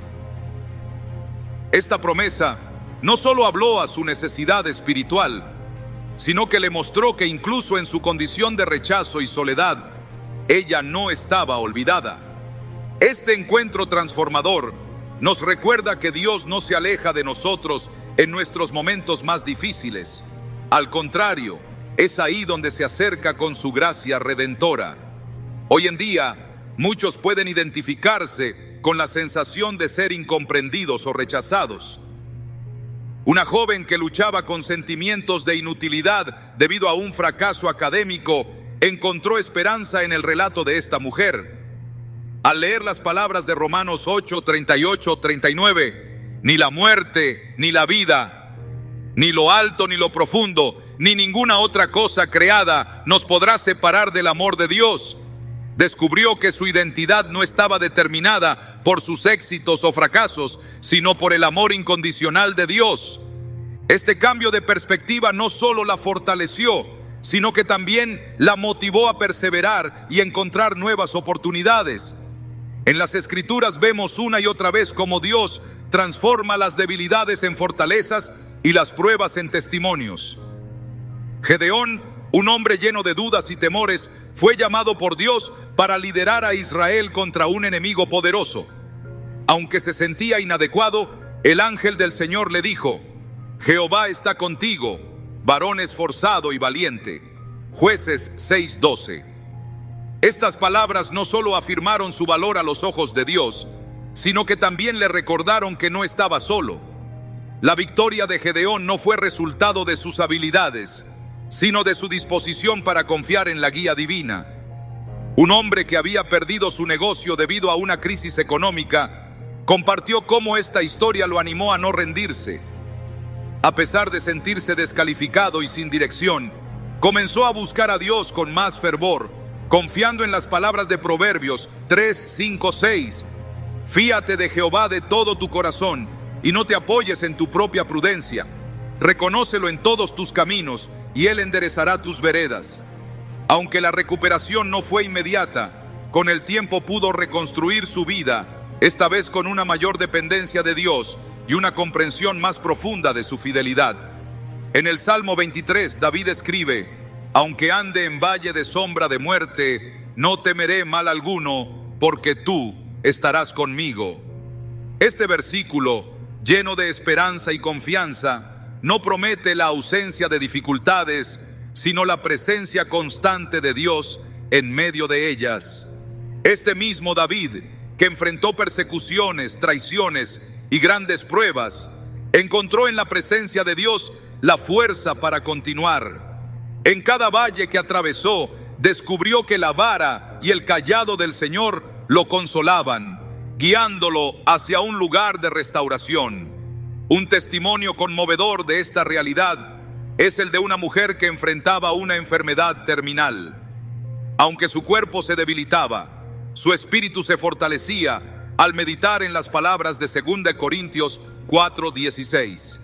Esta promesa no solo habló a su necesidad espiritual, sino que le mostró que incluso en su condición de rechazo y soledad, ella no estaba olvidada. Este encuentro transformador nos recuerda que Dios no se aleja de nosotros en nuestros momentos más difíciles. Al contrario, es ahí donde se acerca con su gracia redentora. Hoy en día, muchos pueden identificarse con la sensación de ser incomprendidos o rechazados. Una joven que luchaba con sentimientos de inutilidad debido a un fracaso académico encontró esperanza en el relato de esta mujer. Al leer las palabras de Romanos 8, 38, 39, ni la muerte, ni la vida, ni lo alto, ni lo profundo, ni ninguna otra cosa creada nos podrá separar del amor de Dios, descubrió que su identidad no estaba determinada por sus éxitos o fracasos, sino por el amor incondicional de Dios. Este cambio de perspectiva no solo la fortaleció, sino que también la motivó a perseverar y encontrar nuevas oportunidades. En las Escrituras vemos una y otra vez cómo Dios transforma las debilidades en fortalezas y las pruebas en testimonios. Gedeón, un hombre lleno de dudas y temores, fue llamado por Dios para liderar a Israel contra un enemigo poderoso. Aunque se sentía inadecuado, el ángel del Señor le dijo: Jehová está contigo, varón esforzado y valiente. Jueces 6:12. Estas palabras no solo afirmaron su valor a los ojos de Dios, sino que también le recordaron que no estaba solo. La victoria de Gedeón no fue resultado de sus habilidades, sino de su disposición para confiar en la guía divina. Un hombre que había perdido su negocio debido a una crisis económica compartió cómo esta historia lo animó a no rendirse. A pesar de sentirse descalificado y sin dirección, comenzó a buscar a Dios con más fervor, confiando en las palabras de Proverbios 3, 5, 6. Fíate de Jehová de todo tu corazón y no te apoyes en tu propia prudencia. Reconócelo en todos tus caminos y Él enderezará tus veredas. Aunque la recuperación no fue inmediata, con el tiempo pudo reconstruir su vida, esta vez con una mayor dependencia de Dios y una comprensión más profunda de su fidelidad. En el Salmo 23, David escribe: Aunque ande en valle de sombra de muerte, no temeré mal alguno, porque tú estarás conmigo. Este versículo, lleno de esperanza y confianza, no promete la ausencia de dificultades, sino la presencia constante de Dios en medio de ellas. Este mismo David, que enfrentó persecuciones, traiciones y grandes pruebas, encontró en la presencia de Dios la fuerza para continuar. En cada valle que atravesó, descubrió que la vara y el cayado del Señor lo consolaban, guiándolo hacia un lugar de restauración. Un testimonio conmovedor de esta realidad es el de una mujer que enfrentaba una enfermedad terminal. Aunque su cuerpo se debilitaba, su espíritu se fortalecía al meditar en las palabras de 2 Corintios 4:16.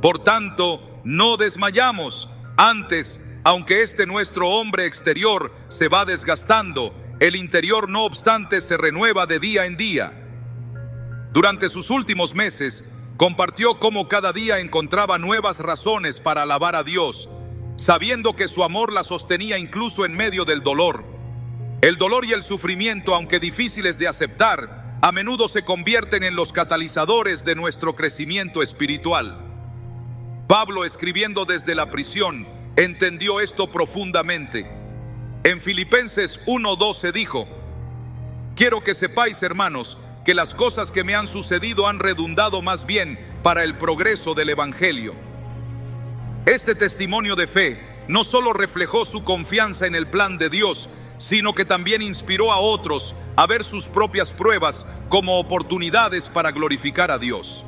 Por tanto, no desmayamos. Antes, aunque este nuestro hombre exterior se va desgastando, el interior no obstante se renueva de día en día. Durante sus últimos meses, compartió cómo cada día encontraba nuevas razones para alabar a Dios, sabiendo que su amor la sostenía incluso en medio del dolor. El dolor y el sufrimiento, aunque difíciles de aceptar, a menudo se convierten en los catalizadores de nuestro crecimiento espiritual. Pablo, escribiendo desde la prisión, entendió esto profundamente. En Filipenses 1:12 dijo: Quiero que sepáis, hermanos, que las cosas que me han sucedido han redundado más bien para el progreso del Evangelio. Este testimonio de fe no solo reflejó su confianza en el plan de Dios, sino que también inspiró a otros a ver sus propias pruebas como oportunidades para glorificar a Dios.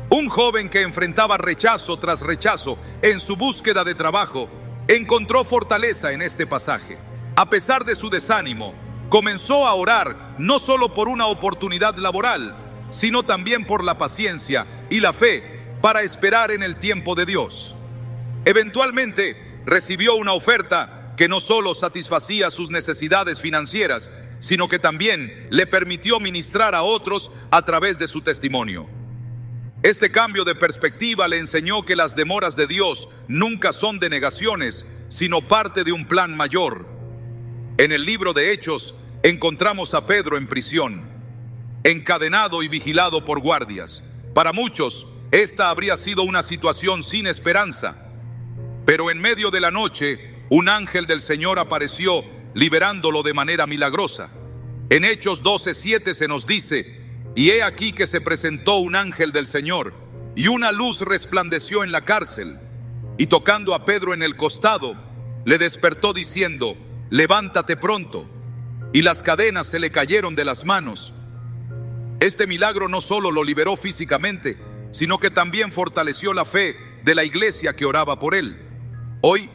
Un joven que enfrentaba rechazo tras rechazo en su búsqueda de trabajo, encontró fortaleza en este pasaje. A pesar de su desánimo, comenzó a orar no solo por una oportunidad laboral, sino también por la paciencia y la fe para esperar en el tiempo de Dios. Eventualmente recibió una oferta que no solo satisfacía sus necesidades financieras, sino que también le permitió ministrar a otros a través de su testimonio. Este cambio de perspectiva le enseñó que las demoras de Dios nunca son denegaciones, sino parte de un plan mayor. En el libro de Hechos encontramos a Pedro en prisión, encadenado y vigilado por guardias. Para muchos, esta habría sido una situación sin esperanza. Pero en medio de la noche, un ángel del Señor apareció, liberándolo de manera milagrosa. En Hechos 12:7 se nos dice: y he aquí que se presentó un ángel del Señor, y una luz resplandeció en la cárcel, y tocando a Pedro en el costado, le despertó diciendo: levántate pronto. Y las cadenas se le cayeron de las manos. Este milagro no solo lo liberó físicamente, sino que también fortaleció la fe de la iglesia que oraba por él. Hoy,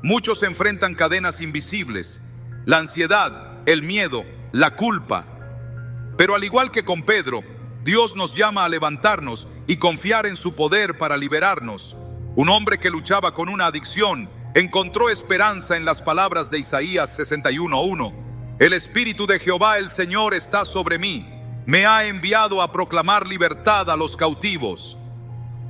muchos enfrentan cadenas invisibles: la ansiedad, el miedo, la culpa. Pero al igual que con Pedro, Dios nos llama a levantarnos y confiar en su poder para liberarnos. Un hombre que luchaba con una adicción encontró esperanza en las palabras de Isaías 61:1. El Espíritu de Jehová el Señor está sobre mí. Me ha enviado a proclamar libertad a los cautivos.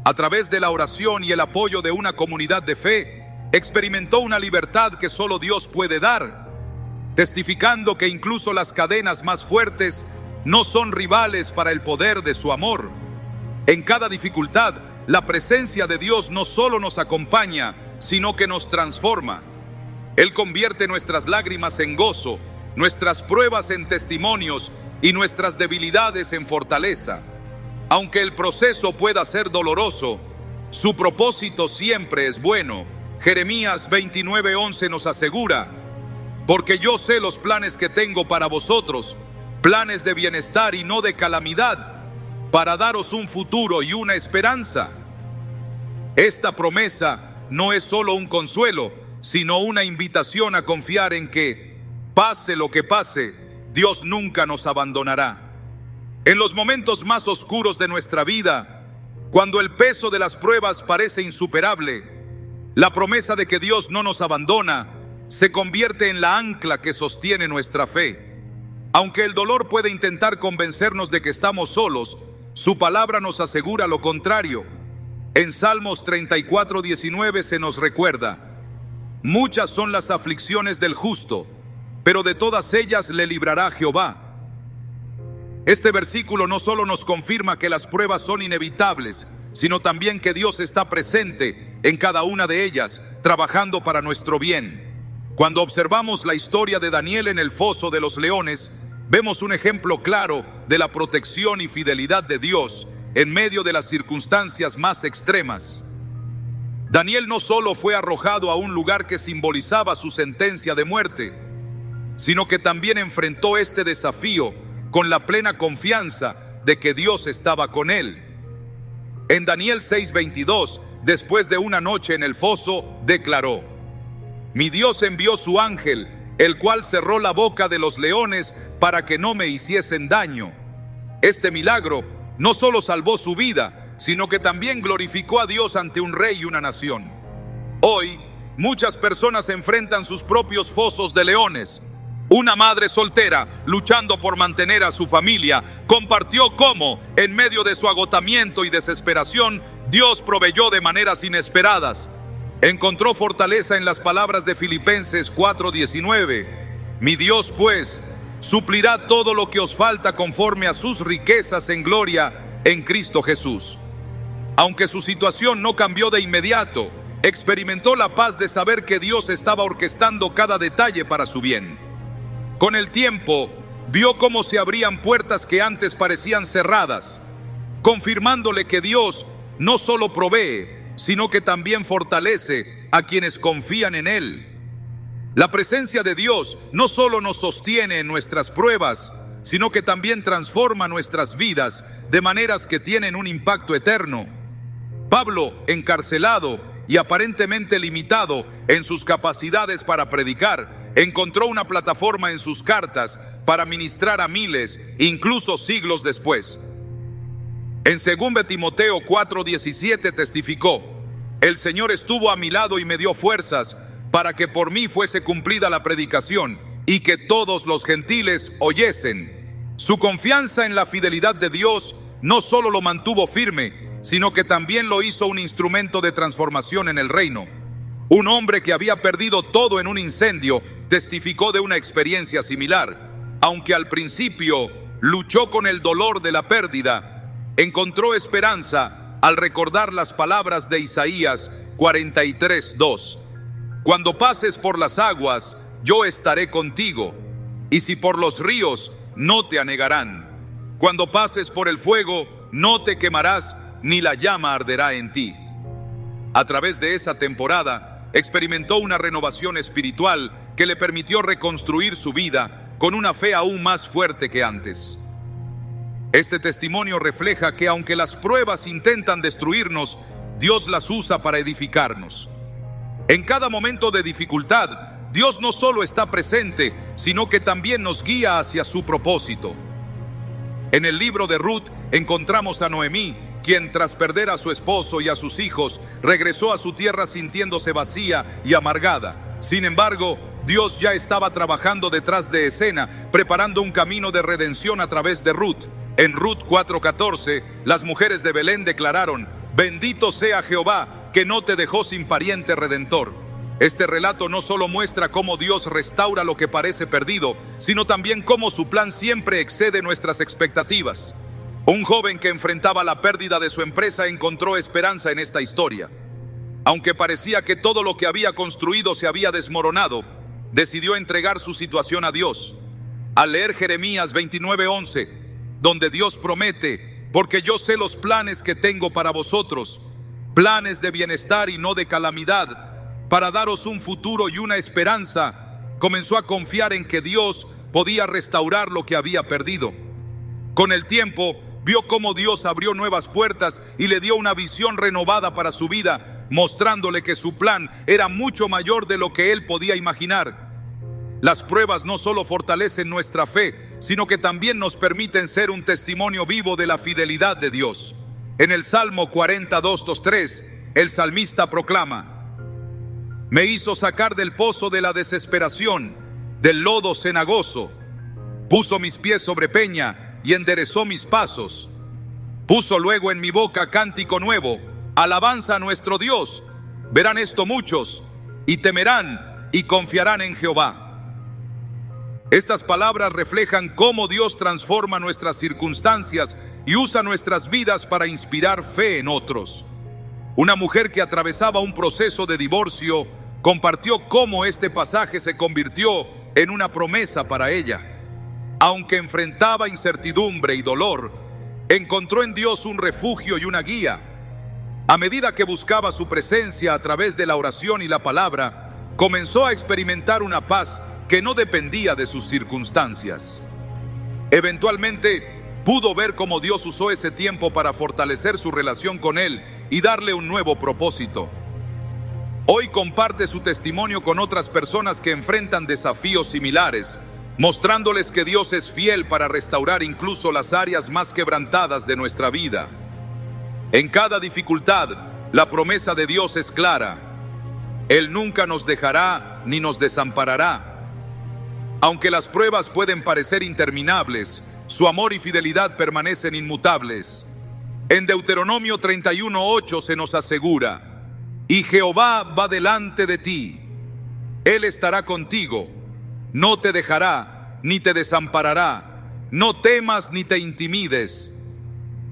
A través de la oración y el apoyo de una comunidad de fe, experimentó una libertad que solo Dios puede dar, testificando que incluso las cadenas más fuertes no son rivales para el poder de su amor. En cada dificultad, la presencia de Dios no solo nos acompaña, sino que nos transforma. Él convierte nuestras lágrimas en gozo, nuestras pruebas en testimonios y nuestras debilidades en fortaleza. Aunque el proceso pueda ser doloroso, su propósito siempre es bueno. Jeremías 29:11 nos asegura: porque yo sé los planes que tengo para vosotros, planes de bienestar y no de calamidad, para daros un futuro y una esperanza. Esta promesa no es solo un consuelo, sino una invitación a confiar en que, pase lo que pase, Dios nunca nos abandonará. En los momentos más oscuros de nuestra vida, cuando el peso de las pruebas parece insuperable, la promesa de que Dios no nos abandona se convierte en la ancla que sostiene nuestra fe. Aunque el dolor puede intentar convencernos de que estamos solos, su palabra nos asegura lo contrario. En Salmos 34:19 se nos recuerda: muchas son las aflicciones del justo, pero de todas ellas le librará Jehová. Este versículo no solo nos confirma que las pruebas son inevitables, sino también que Dios está presente en cada una de ellas, trabajando para nuestro bien. Cuando observamos la historia de Daniel en el foso de los leones, vemos un ejemplo claro de la protección y fidelidad de Dios en medio de las circunstancias más extremas. Daniel no solo fue arrojado a un lugar que simbolizaba su sentencia de muerte, sino que también enfrentó este desafío con la plena confianza de que Dios estaba con él. En Daniel 6:22, después de una noche en el foso, declaró: mi Dios envió su ángel, el cual cerró la boca de los leones para que no me hiciesen daño. Este milagro no solo salvó su vida, sino que también glorificó a Dios ante un rey y una nación. Hoy, muchas personas enfrentan sus propios fosos de leones. Una madre soltera, luchando por mantener a su familia, compartió cómo, en medio de su agotamiento y desesperación, Dios proveyó de maneras inesperadas. Encontró fortaleza en las palabras de Filipenses 4:19. Mi Dios, pues, suplirá todo lo que os falta conforme a sus riquezas en gloria en Cristo Jesús. Aunque su situación no cambió de inmediato, experimentó la paz de saber que Dios estaba orquestando cada detalle para su bien. Con el tiempo, vio cómo se abrían puertas que antes parecían cerradas, confirmándole que Dios no solo provee, sino que también fortalece a quienes confían en Él. La presencia de Dios no solo nos sostiene en nuestras pruebas, sino que también transforma nuestras vidas de maneras que tienen un impacto eterno. Pablo, encarcelado y aparentemente limitado en sus capacidades para predicar, encontró una plataforma en sus cartas para ministrar a miles, incluso siglos después. En 2 Timoteo 4:17 testificó: el Señor estuvo a mi lado y me dio fuerzas para que por mí fuese cumplida la predicación y que todos los gentiles oyesen. Su confianza en la fidelidad de Dios no solo lo mantuvo firme, sino que también lo hizo un instrumento de transformación en el reino. Un hombre que había perdido todo en un incendio testificó de una experiencia similar. Aunque al principio luchó con el dolor de la pérdida, encontró esperanza al recordar las palabras de Isaías 43:2. Cuando pases por las aguas, yo estaré contigo, y si por los ríos, no te anegarán. Cuando pases por el fuego, no te quemarás, ni la llama arderá en ti. A través de esa temporada, experimentó una renovación espiritual que le permitió reconstruir su vida con una fe aún más fuerte que antes. Este testimonio refleja que aunque las pruebas intentan destruirnos, Dios las usa para edificarnos. En cada momento de dificultad, Dios no solo está presente, sino que también nos guía hacia su propósito. En el libro de Ruth encontramos a Noemí, quien tras perder a su esposo y a sus hijos, regresó a su tierra sintiéndose vacía y amargada. Sin embargo, Dios ya estaba trabajando detrás de escena, preparando un camino de redención a través de Ruth. En Ruth 4:14, las mujeres de Belén declararon: «Bendito sea Jehová, que no te dejó sin pariente redentor». Este relato no solo muestra cómo Dios restaura lo que parece perdido, sino también cómo su plan siempre excede nuestras expectativas. Un joven que enfrentaba la pérdida de su empresa encontró esperanza en esta historia. Aunque parecía que todo lo que había construido se había desmoronado, decidió entregar su situación a Dios. Al leer Jeremías 29:11, donde Dios promete: «Porque yo sé los planes que tengo para vosotros, planes de bienestar y no de calamidad, para daros un futuro y una esperanza», comenzó a confiar en que Dios podía restaurar lo que había perdido. Con el tiempo, vio cómo Dios abrió nuevas puertas y le dio una visión renovada para su vida, mostrándole que su plan era mucho mayor de lo que él podía imaginar. Las pruebas no solo fortalecen nuestra fe, sino que también nos permiten ser un testimonio vivo de la fidelidad de Dios. En el Salmo 42:3, el salmista proclama: «Me hizo sacar del pozo de la desesperación, del lodo cenagoso. Puso mis pies sobre peña y enderezó mis pasos. Puso luego en mi boca cántico nuevo, alabanza a nuestro Dios. Verán esto muchos, y temerán y confiarán en Jehová». Estas palabras reflejan cómo Dios transforma nuestras circunstancias y usa nuestras vidas para inspirar fe en otros. Una mujer que atravesaba un proceso de divorcio compartió cómo este pasaje se convirtió en una promesa para ella. Aunque enfrentaba incertidumbre y dolor, encontró en Dios un refugio y una guía. A medida que buscaba su presencia a través de la oración y la palabra, comenzó a experimentar una paz que no dependía de sus circunstancias. Eventualmente, pudo ver cómo Dios usó ese tiempo para fortalecer su relación con Él y darle un nuevo propósito. Hoy comparte su testimonio con otras personas que enfrentan desafíos similares, mostrándoles que Dios es fiel para restaurar incluso las áreas más quebrantadas de nuestra vida. En cada dificultad, la promesa de Dios es clara: Él nunca nos dejará ni nos desamparará. Aunque las pruebas pueden parecer interminables, su amor y fidelidad permanecen inmutables. En Deuteronomio 31:8 se nos asegura: «Y Jehová va delante de ti, Él estará contigo, no te dejará ni te desamparará, no temas ni te intimides».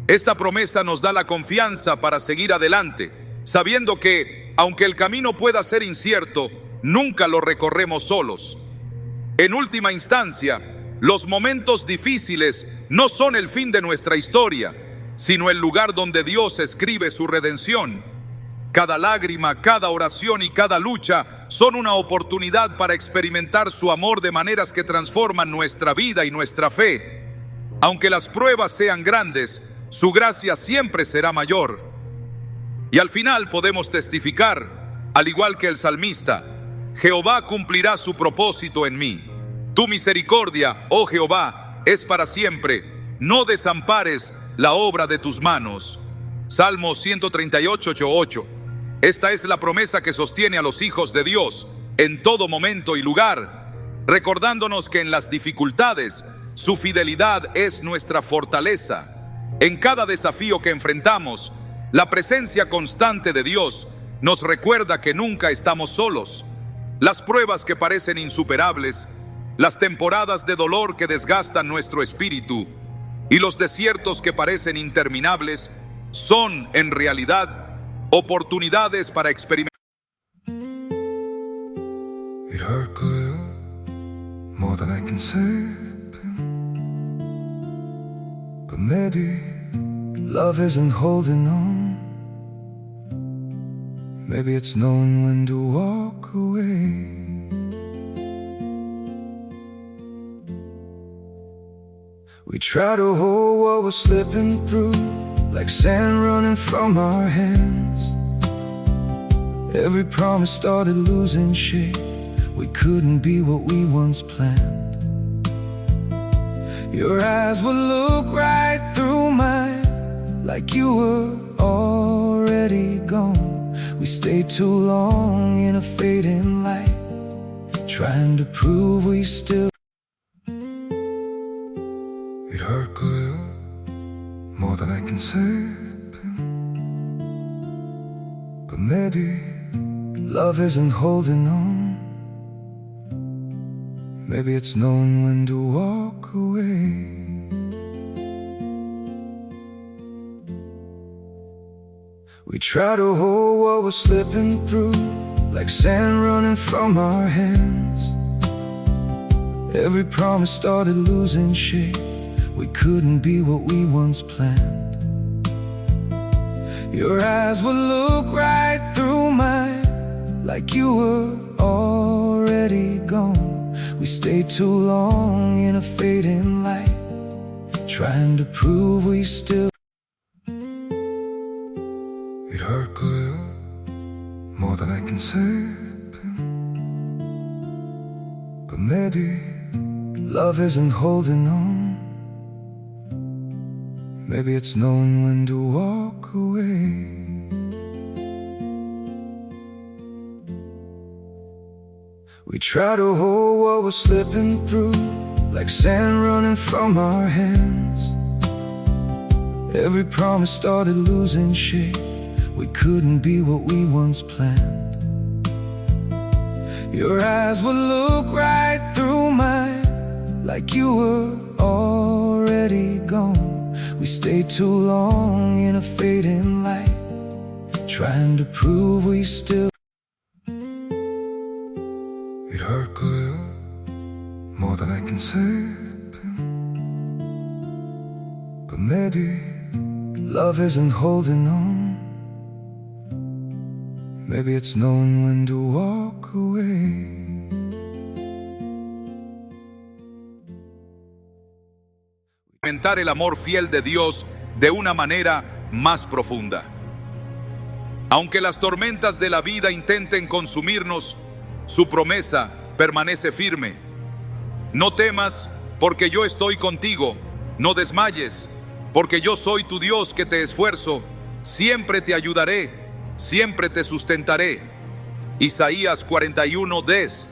Esta promesa nos da la confianza para seguir adelante, sabiendo que, aunque el camino pueda ser incierto, nunca lo recorremos solos. En última instancia, los momentos difíciles no son el fin de nuestra historia, sino el lugar donde Dios escribe su redención. Cada lágrima, cada oración y cada lucha son una oportunidad para experimentar su amor de maneras que transforman nuestra vida y nuestra fe. Aunque las pruebas sean grandes, su gracia siempre será mayor. Y al final podemos testificar, al igual que el salmista: «Jehová cumplirá su propósito en mí. Tu misericordia, oh Jehová, es para siempre. No desampares la obra de tus manos». Salmo 138:8. Esta es la promesa que sostiene a los hijos de Dios en todo momento y lugar, recordándonos que en las dificultades su fidelidad es nuestra fortaleza. En cada desafío que enfrentamos, la presencia constante de Dios nos recuerda que nunca estamos solos. Las pruebas que parecen insuperables, las temporadas de dolor que desgastan nuestro espíritu y los desiertos que parecen interminables son, en realidad, oportunidades para experimentar. It hurt good, more than I can say. But maybe love isn't holding on. Maybe it's knowing when to walk away. We try to hold what we're slipping through, like sand running from our hands. Every promise started losing shape. We couldn't be what we once planned. Your eyes would look right through mine, like you were already gone. We stayed too long in a fading light, trying to prove we still. It hurt good, more than I can say. But maybe love isn't holding on. Maybe it's knowing when to walk away. We try to hold what we're slipping through, like sand running from our hands. Every promise started losing shape. We couldn't be what we once planned. Your eyes would look right through mine, like you were already gone. We stayed too long in a fading light, trying to prove we still. It hurt good, more than I can say. But maybe love isn't holding on. Maybe it's knowing when to walk away. We try to hold what we're slipping through, like sand running from our hands. Every promise started losing shape. We couldn't be what we once planned. Your eyes would look right through mine, like you were already gone. We stayed too long in a fading light, trying to prove we still. It hurt good, more than I can say. But maybe love isn't holding on. Maybe it's knowing when to walk away. Experimentar el amor fiel de Dios de una manera más profunda. Aunque las tormentas de la vida intenten consumirnos, su promesa permanece firme. No temas, porque yo estoy contigo. No desmayes, porque yo soy tu Dios que te esfuerzo. Siempre te ayudaré, siempre te sustentaré. Isaías 41:10.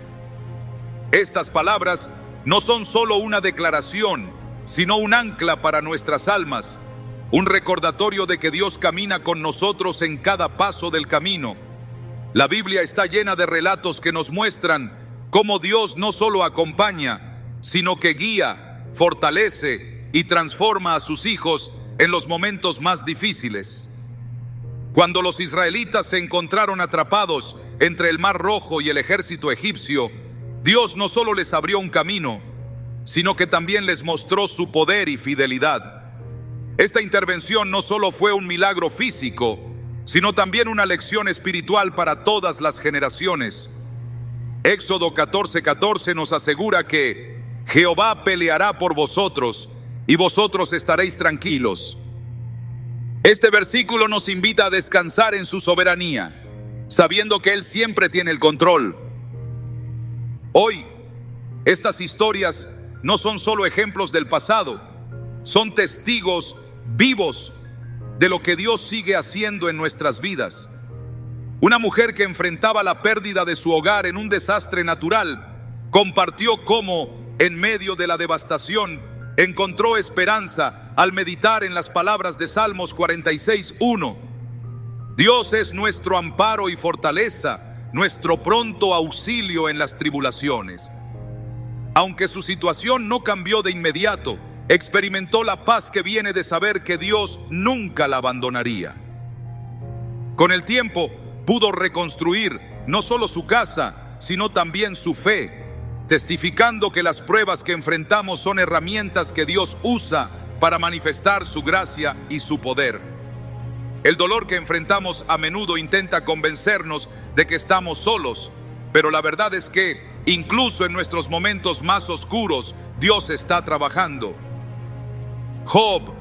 Estas palabras no son solo una declaración, sino un ancla para nuestras almas, un recordatorio de que Dios camina con nosotros en cada paso del camino. La Biblia está llena de relatos que nos muestran cómo Dios no solo acompaña, sino que guía, fortalece y transforma a sus hijos en los momentos más difíciles. Cuando los israelitas se encontraron atrapados entre el Mar Rojo y el ejército egipcio, Dios no solo les abrió un camino, sino que también les mostró su poder y fidelidad. Esta intervención no solo fue un milagro físico, sino también una lección espiritual para todas las generaciones. Éxodo 14:14 nos asegura que Jehová peleará por vosotros y vosotros estaréis tranquilos. Este versículo nos invita a descansar en su soberanía, sabiendo que Él siempre tiene el control. Hoy, estas historias no son solo ejemplos del pasado, son testigos vivos de lo que Dios sigue haciendo en nuestras vidas. Una mujer que enfrentaba la pérdida de su hogar en un desastre natural, compartió cómo, en medio de la devastación, encontró esperanza al meditar en las palabras de Salmos 46:1. Dios es nuestro amparo y fortaleza, nuestro pronto auxilio en las tribulaciones. Aunque su situación no cambió de inmediato, experimentó la paz que viene de saber que Dios nunca la abandonaría. Con el tiempo, pudo reconstruir no solo su casa, sino también su fe, testificando que las pruebas que enfrentamos son herramientas que Dios usa para manifestar su gracia y su poder. El dolor que enfrentamos a menudo intenta convencernos de que estamos solos, pero la verdad es que, incluso en nuestros momentos más oscuros, Dios está trabajando. Job,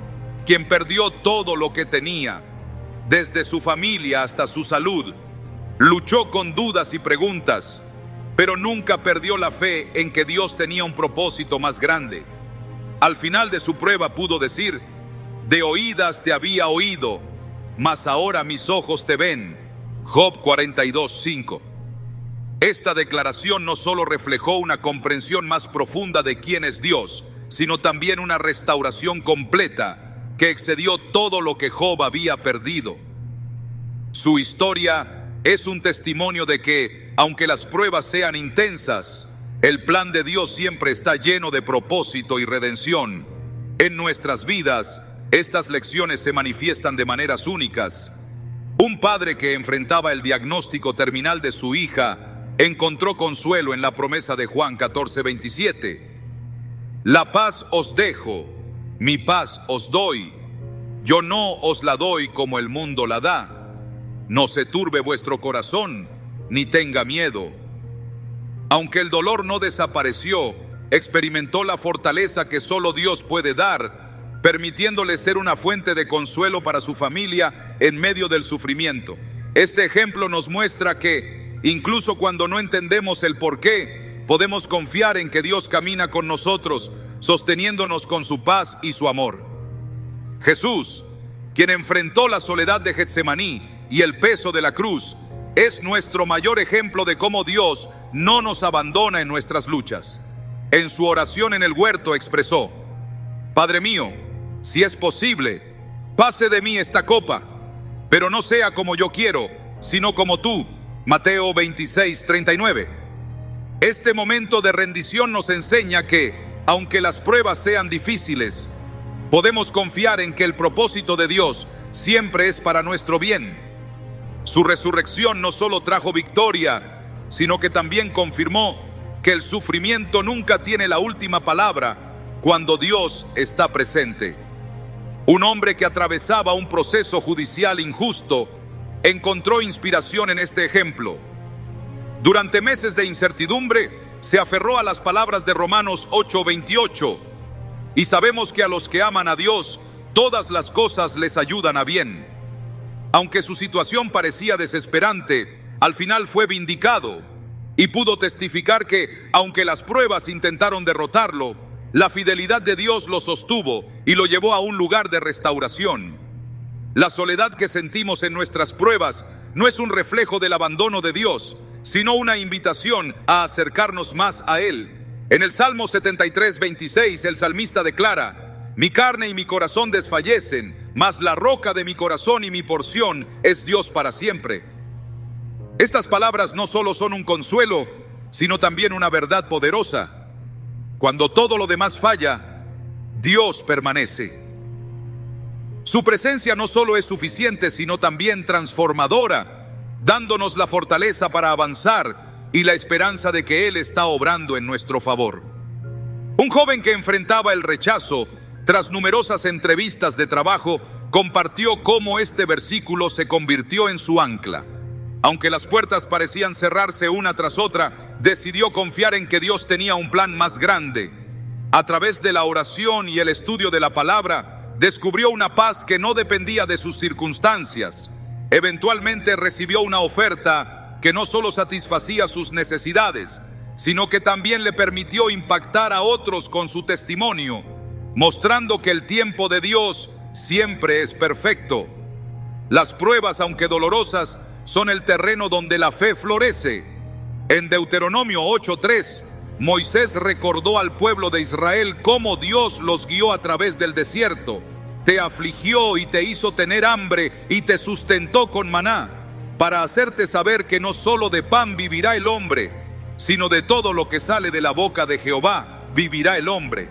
quien perdió todo lo que tenía, desde su familia hasta su salud, luchó con dudas y preguntas, pero nunca perdió la fe en que Dios tenía un propósito más grande. Al final de su prueba pudo decir: de oídas te había oído, mas ahora mis ojos te ven. Job 42:5. Esta declaración no solo reflejó una comprensión más profunda de quién es Dios, sino también una restauración completa que excedió todo lo que Job había perdido. Su historia es un testimonio de que, aunque las pruebas sean intensas, el plan de Dios siempre está lleno de propósito y redención. En nuestras vidas, estas lecciones se manifiestan de maneras únicas. Un padre que enfrentaba el diagnóstico terminal de su hija encontró consuelo en la promesa de Juan 14:27. La paz os dejo, mi paz os doy. Yo no os la doy como el mundo la da. No se turbe vuestro corazón, ni tenga miedo. Aunque el dolor no desapareció, experimentó la fortaleza que solo Dios puede dar, permitiéndole ser una fuente de consuelo para su familia en medio del sufrimiento. Este ejemplo nos muestra que, incluso cuando no entendemos el porqué, podemos confiar en que Dios camina con nosotros, sosteniéndonos con su paz y su amor. Jesús, quien enfrentó la soledad de Getsemaní y el peso de la cruz, es nuestro mayor ejemplo de cómo Dios no nos abandona en nuestras luchas. En su oración en el huerto expresó: Padre mío, si es posible, pase de mí esta copa, pero no sea como yo quiero, sino como tú. Mateo 26:39. Este momento de rendición nos enseña que, aunque las pruebas sean difíciles, podemos confiar en que el propósito de Dios siempre es para nuestro bien. Su resurrección no solo trajo victoria, sino que también confirmó que el sufrimiento nunca tiene la última palabra cuando Dios está presente. Un hombre que atravesaba un proceso judicial injusto encontró inspiración en este ejemplo. Durante meses de incertidumbre, se aferró a las palabras de Romanos 8:28, y sabemos que a los que aman a Dios, todas las cosas les ayudan a bien. Aunque su situación parecía desesperante, al final fue vindicado y pudo testificar que, aunque las pruebas intentaron derrotarlo, la fidelidad de Dios lo sostuvo y lo llevó a un lugar de restauración. La soledad que sentimos en nuestras pruebas no es un reflejo del abandono de Dios, sino una invitación a acercarnos más a Él. En el Salmo 73:26, el salmista declara: mi carne y mi corazón desfallecen, mas la roca de mi corazón y mi porción es Dios para siempre. Estas palabras no solo son un consuelo, sino también una verdad poderosa. Cuando todo lo demás falla, Dios permanece. Su presencia no solo es suficiente, sino también transformadora, dándonos la fortaleza para avanzar y la esperanza de que Él está obrando en nuestro favor. Un joven que enfrentaba el rechazo, tras numerosas entrevistas de trabajo, compartió cómo este versículo se convirtió en su ancla. Aunque las puertas parecían cerrarse una tras otra, decidió confiar en que Dios tenía un plan más grande. A través de la oración y el estudio de la palabra, descubrió una paz que no dependía de sus circunstancias. Eventualmente recibió una oferta que no solo satisfacía sus necesidades, sino que también le permitió impactar a otros con su testimonio, mostrando que el tiempo de Dios siempre es perfecto. Las pruebas, aunque dolorosas, son el terreno donde la fe florece. En Deuteronomio 8:3, Moisés recordó al pueblo de Israel cómo Dios los guió a través del desierto. Te afligió y te hizo tener hambre y te sustentó con maná, para hacerte saber que no solo de pan vivirá el hombre, sino de todo lo que sale de la boca de Jehová vivirá el hombre.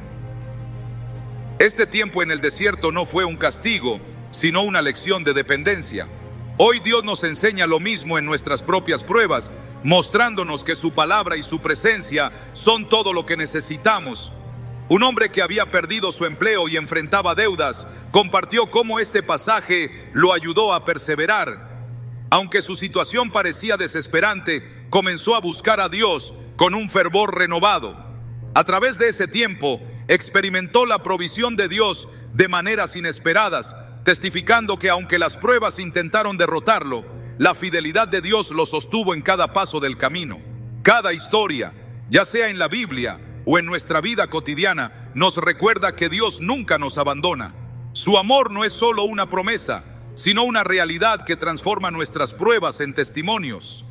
Este tiempo en el desierto no fue un castigo, sino una lección de dependencia. Hoy Dios nos enseña lo mismo en nuestras propias pruebas, mostrándonos que su palabra y su presencia son todo lo que necesitamos. Un hombre que había perdido su empleo y enfrentaba deudas, compartió cómo este pasaje lo ayudó a perseverar. Aunque su situación parecía desesperante, comenzó a buscar a Dios con un fervor renovado. A través de ese tiempo, experimentó la provisión de Dios de maneras inesperadas, testificando que aunque las pruebas intentaron derrotarlo, la fidelidad de Dios lo sostuvo en cada paso del camino. Cada historia, ya sea en la Biblia o en nuestra vida cotidiana, nos recuerda que Dios nunca nos abandona. Su amor no es solo una promesa, sino una realidad que transforma nuestras pruebas en testimonios.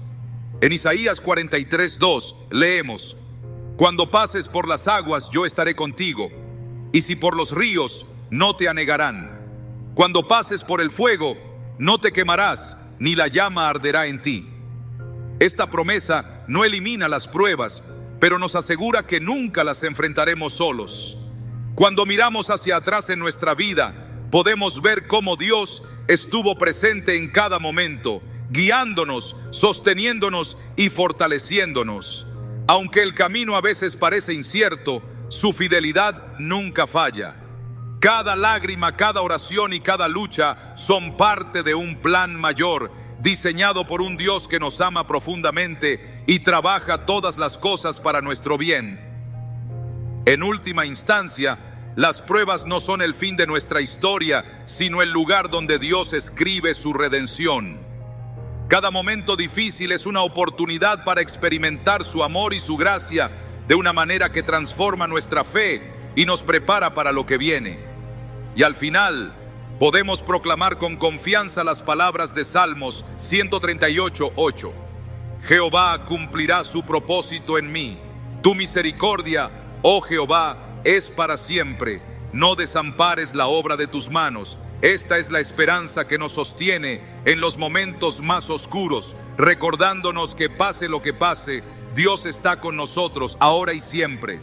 En Isaías 43:2 leemos: Cuando pases por las aguas, yo estaré contigo, y si por los ríos, no te anegarán. Cuando pases por el fuego, no te quemarás, ni la llama arderá en ti. Esta promesa no elimina las pruebas, pero nos asegura que nunca las enfrentaremos solos. Cuando miramos hacia atrás en nuestra vida, podemos ver cómo Dios estuvo presente en cada momento, guiándonos, sosteniéndonos y fortaleciéndonos. Aunque el camino a veces parece incierto, su fidelidad nunca falla. Cada lágrima, cada oración y cada lucha son parte de un plan mayor, diseñado por un Dios que nos ama profundamente y trabaja todas las cosas para nuestro bien. En última instancia, las pruebas no son el fin de nuestra historia, sino el lugar donde Dios escribe su redención. Cada momento difícil es una oportunidad para experimentar su amor y su gracia de una manera que transforma nuestra fe y nos prepara para lo que viene. Y al final, podemos proclamar con confianza las palabras de Salmos 138:8. Jehová cumplirá su propósito en mí. Tu misericordia, oh Jehová, es para siempre. No desampares la obra de tus manos. Esta es la esperanza que nos sostiene en los momentos más oscuros, recordándonos que pase lo que pase, Dios está con nosotros ahora y siempre.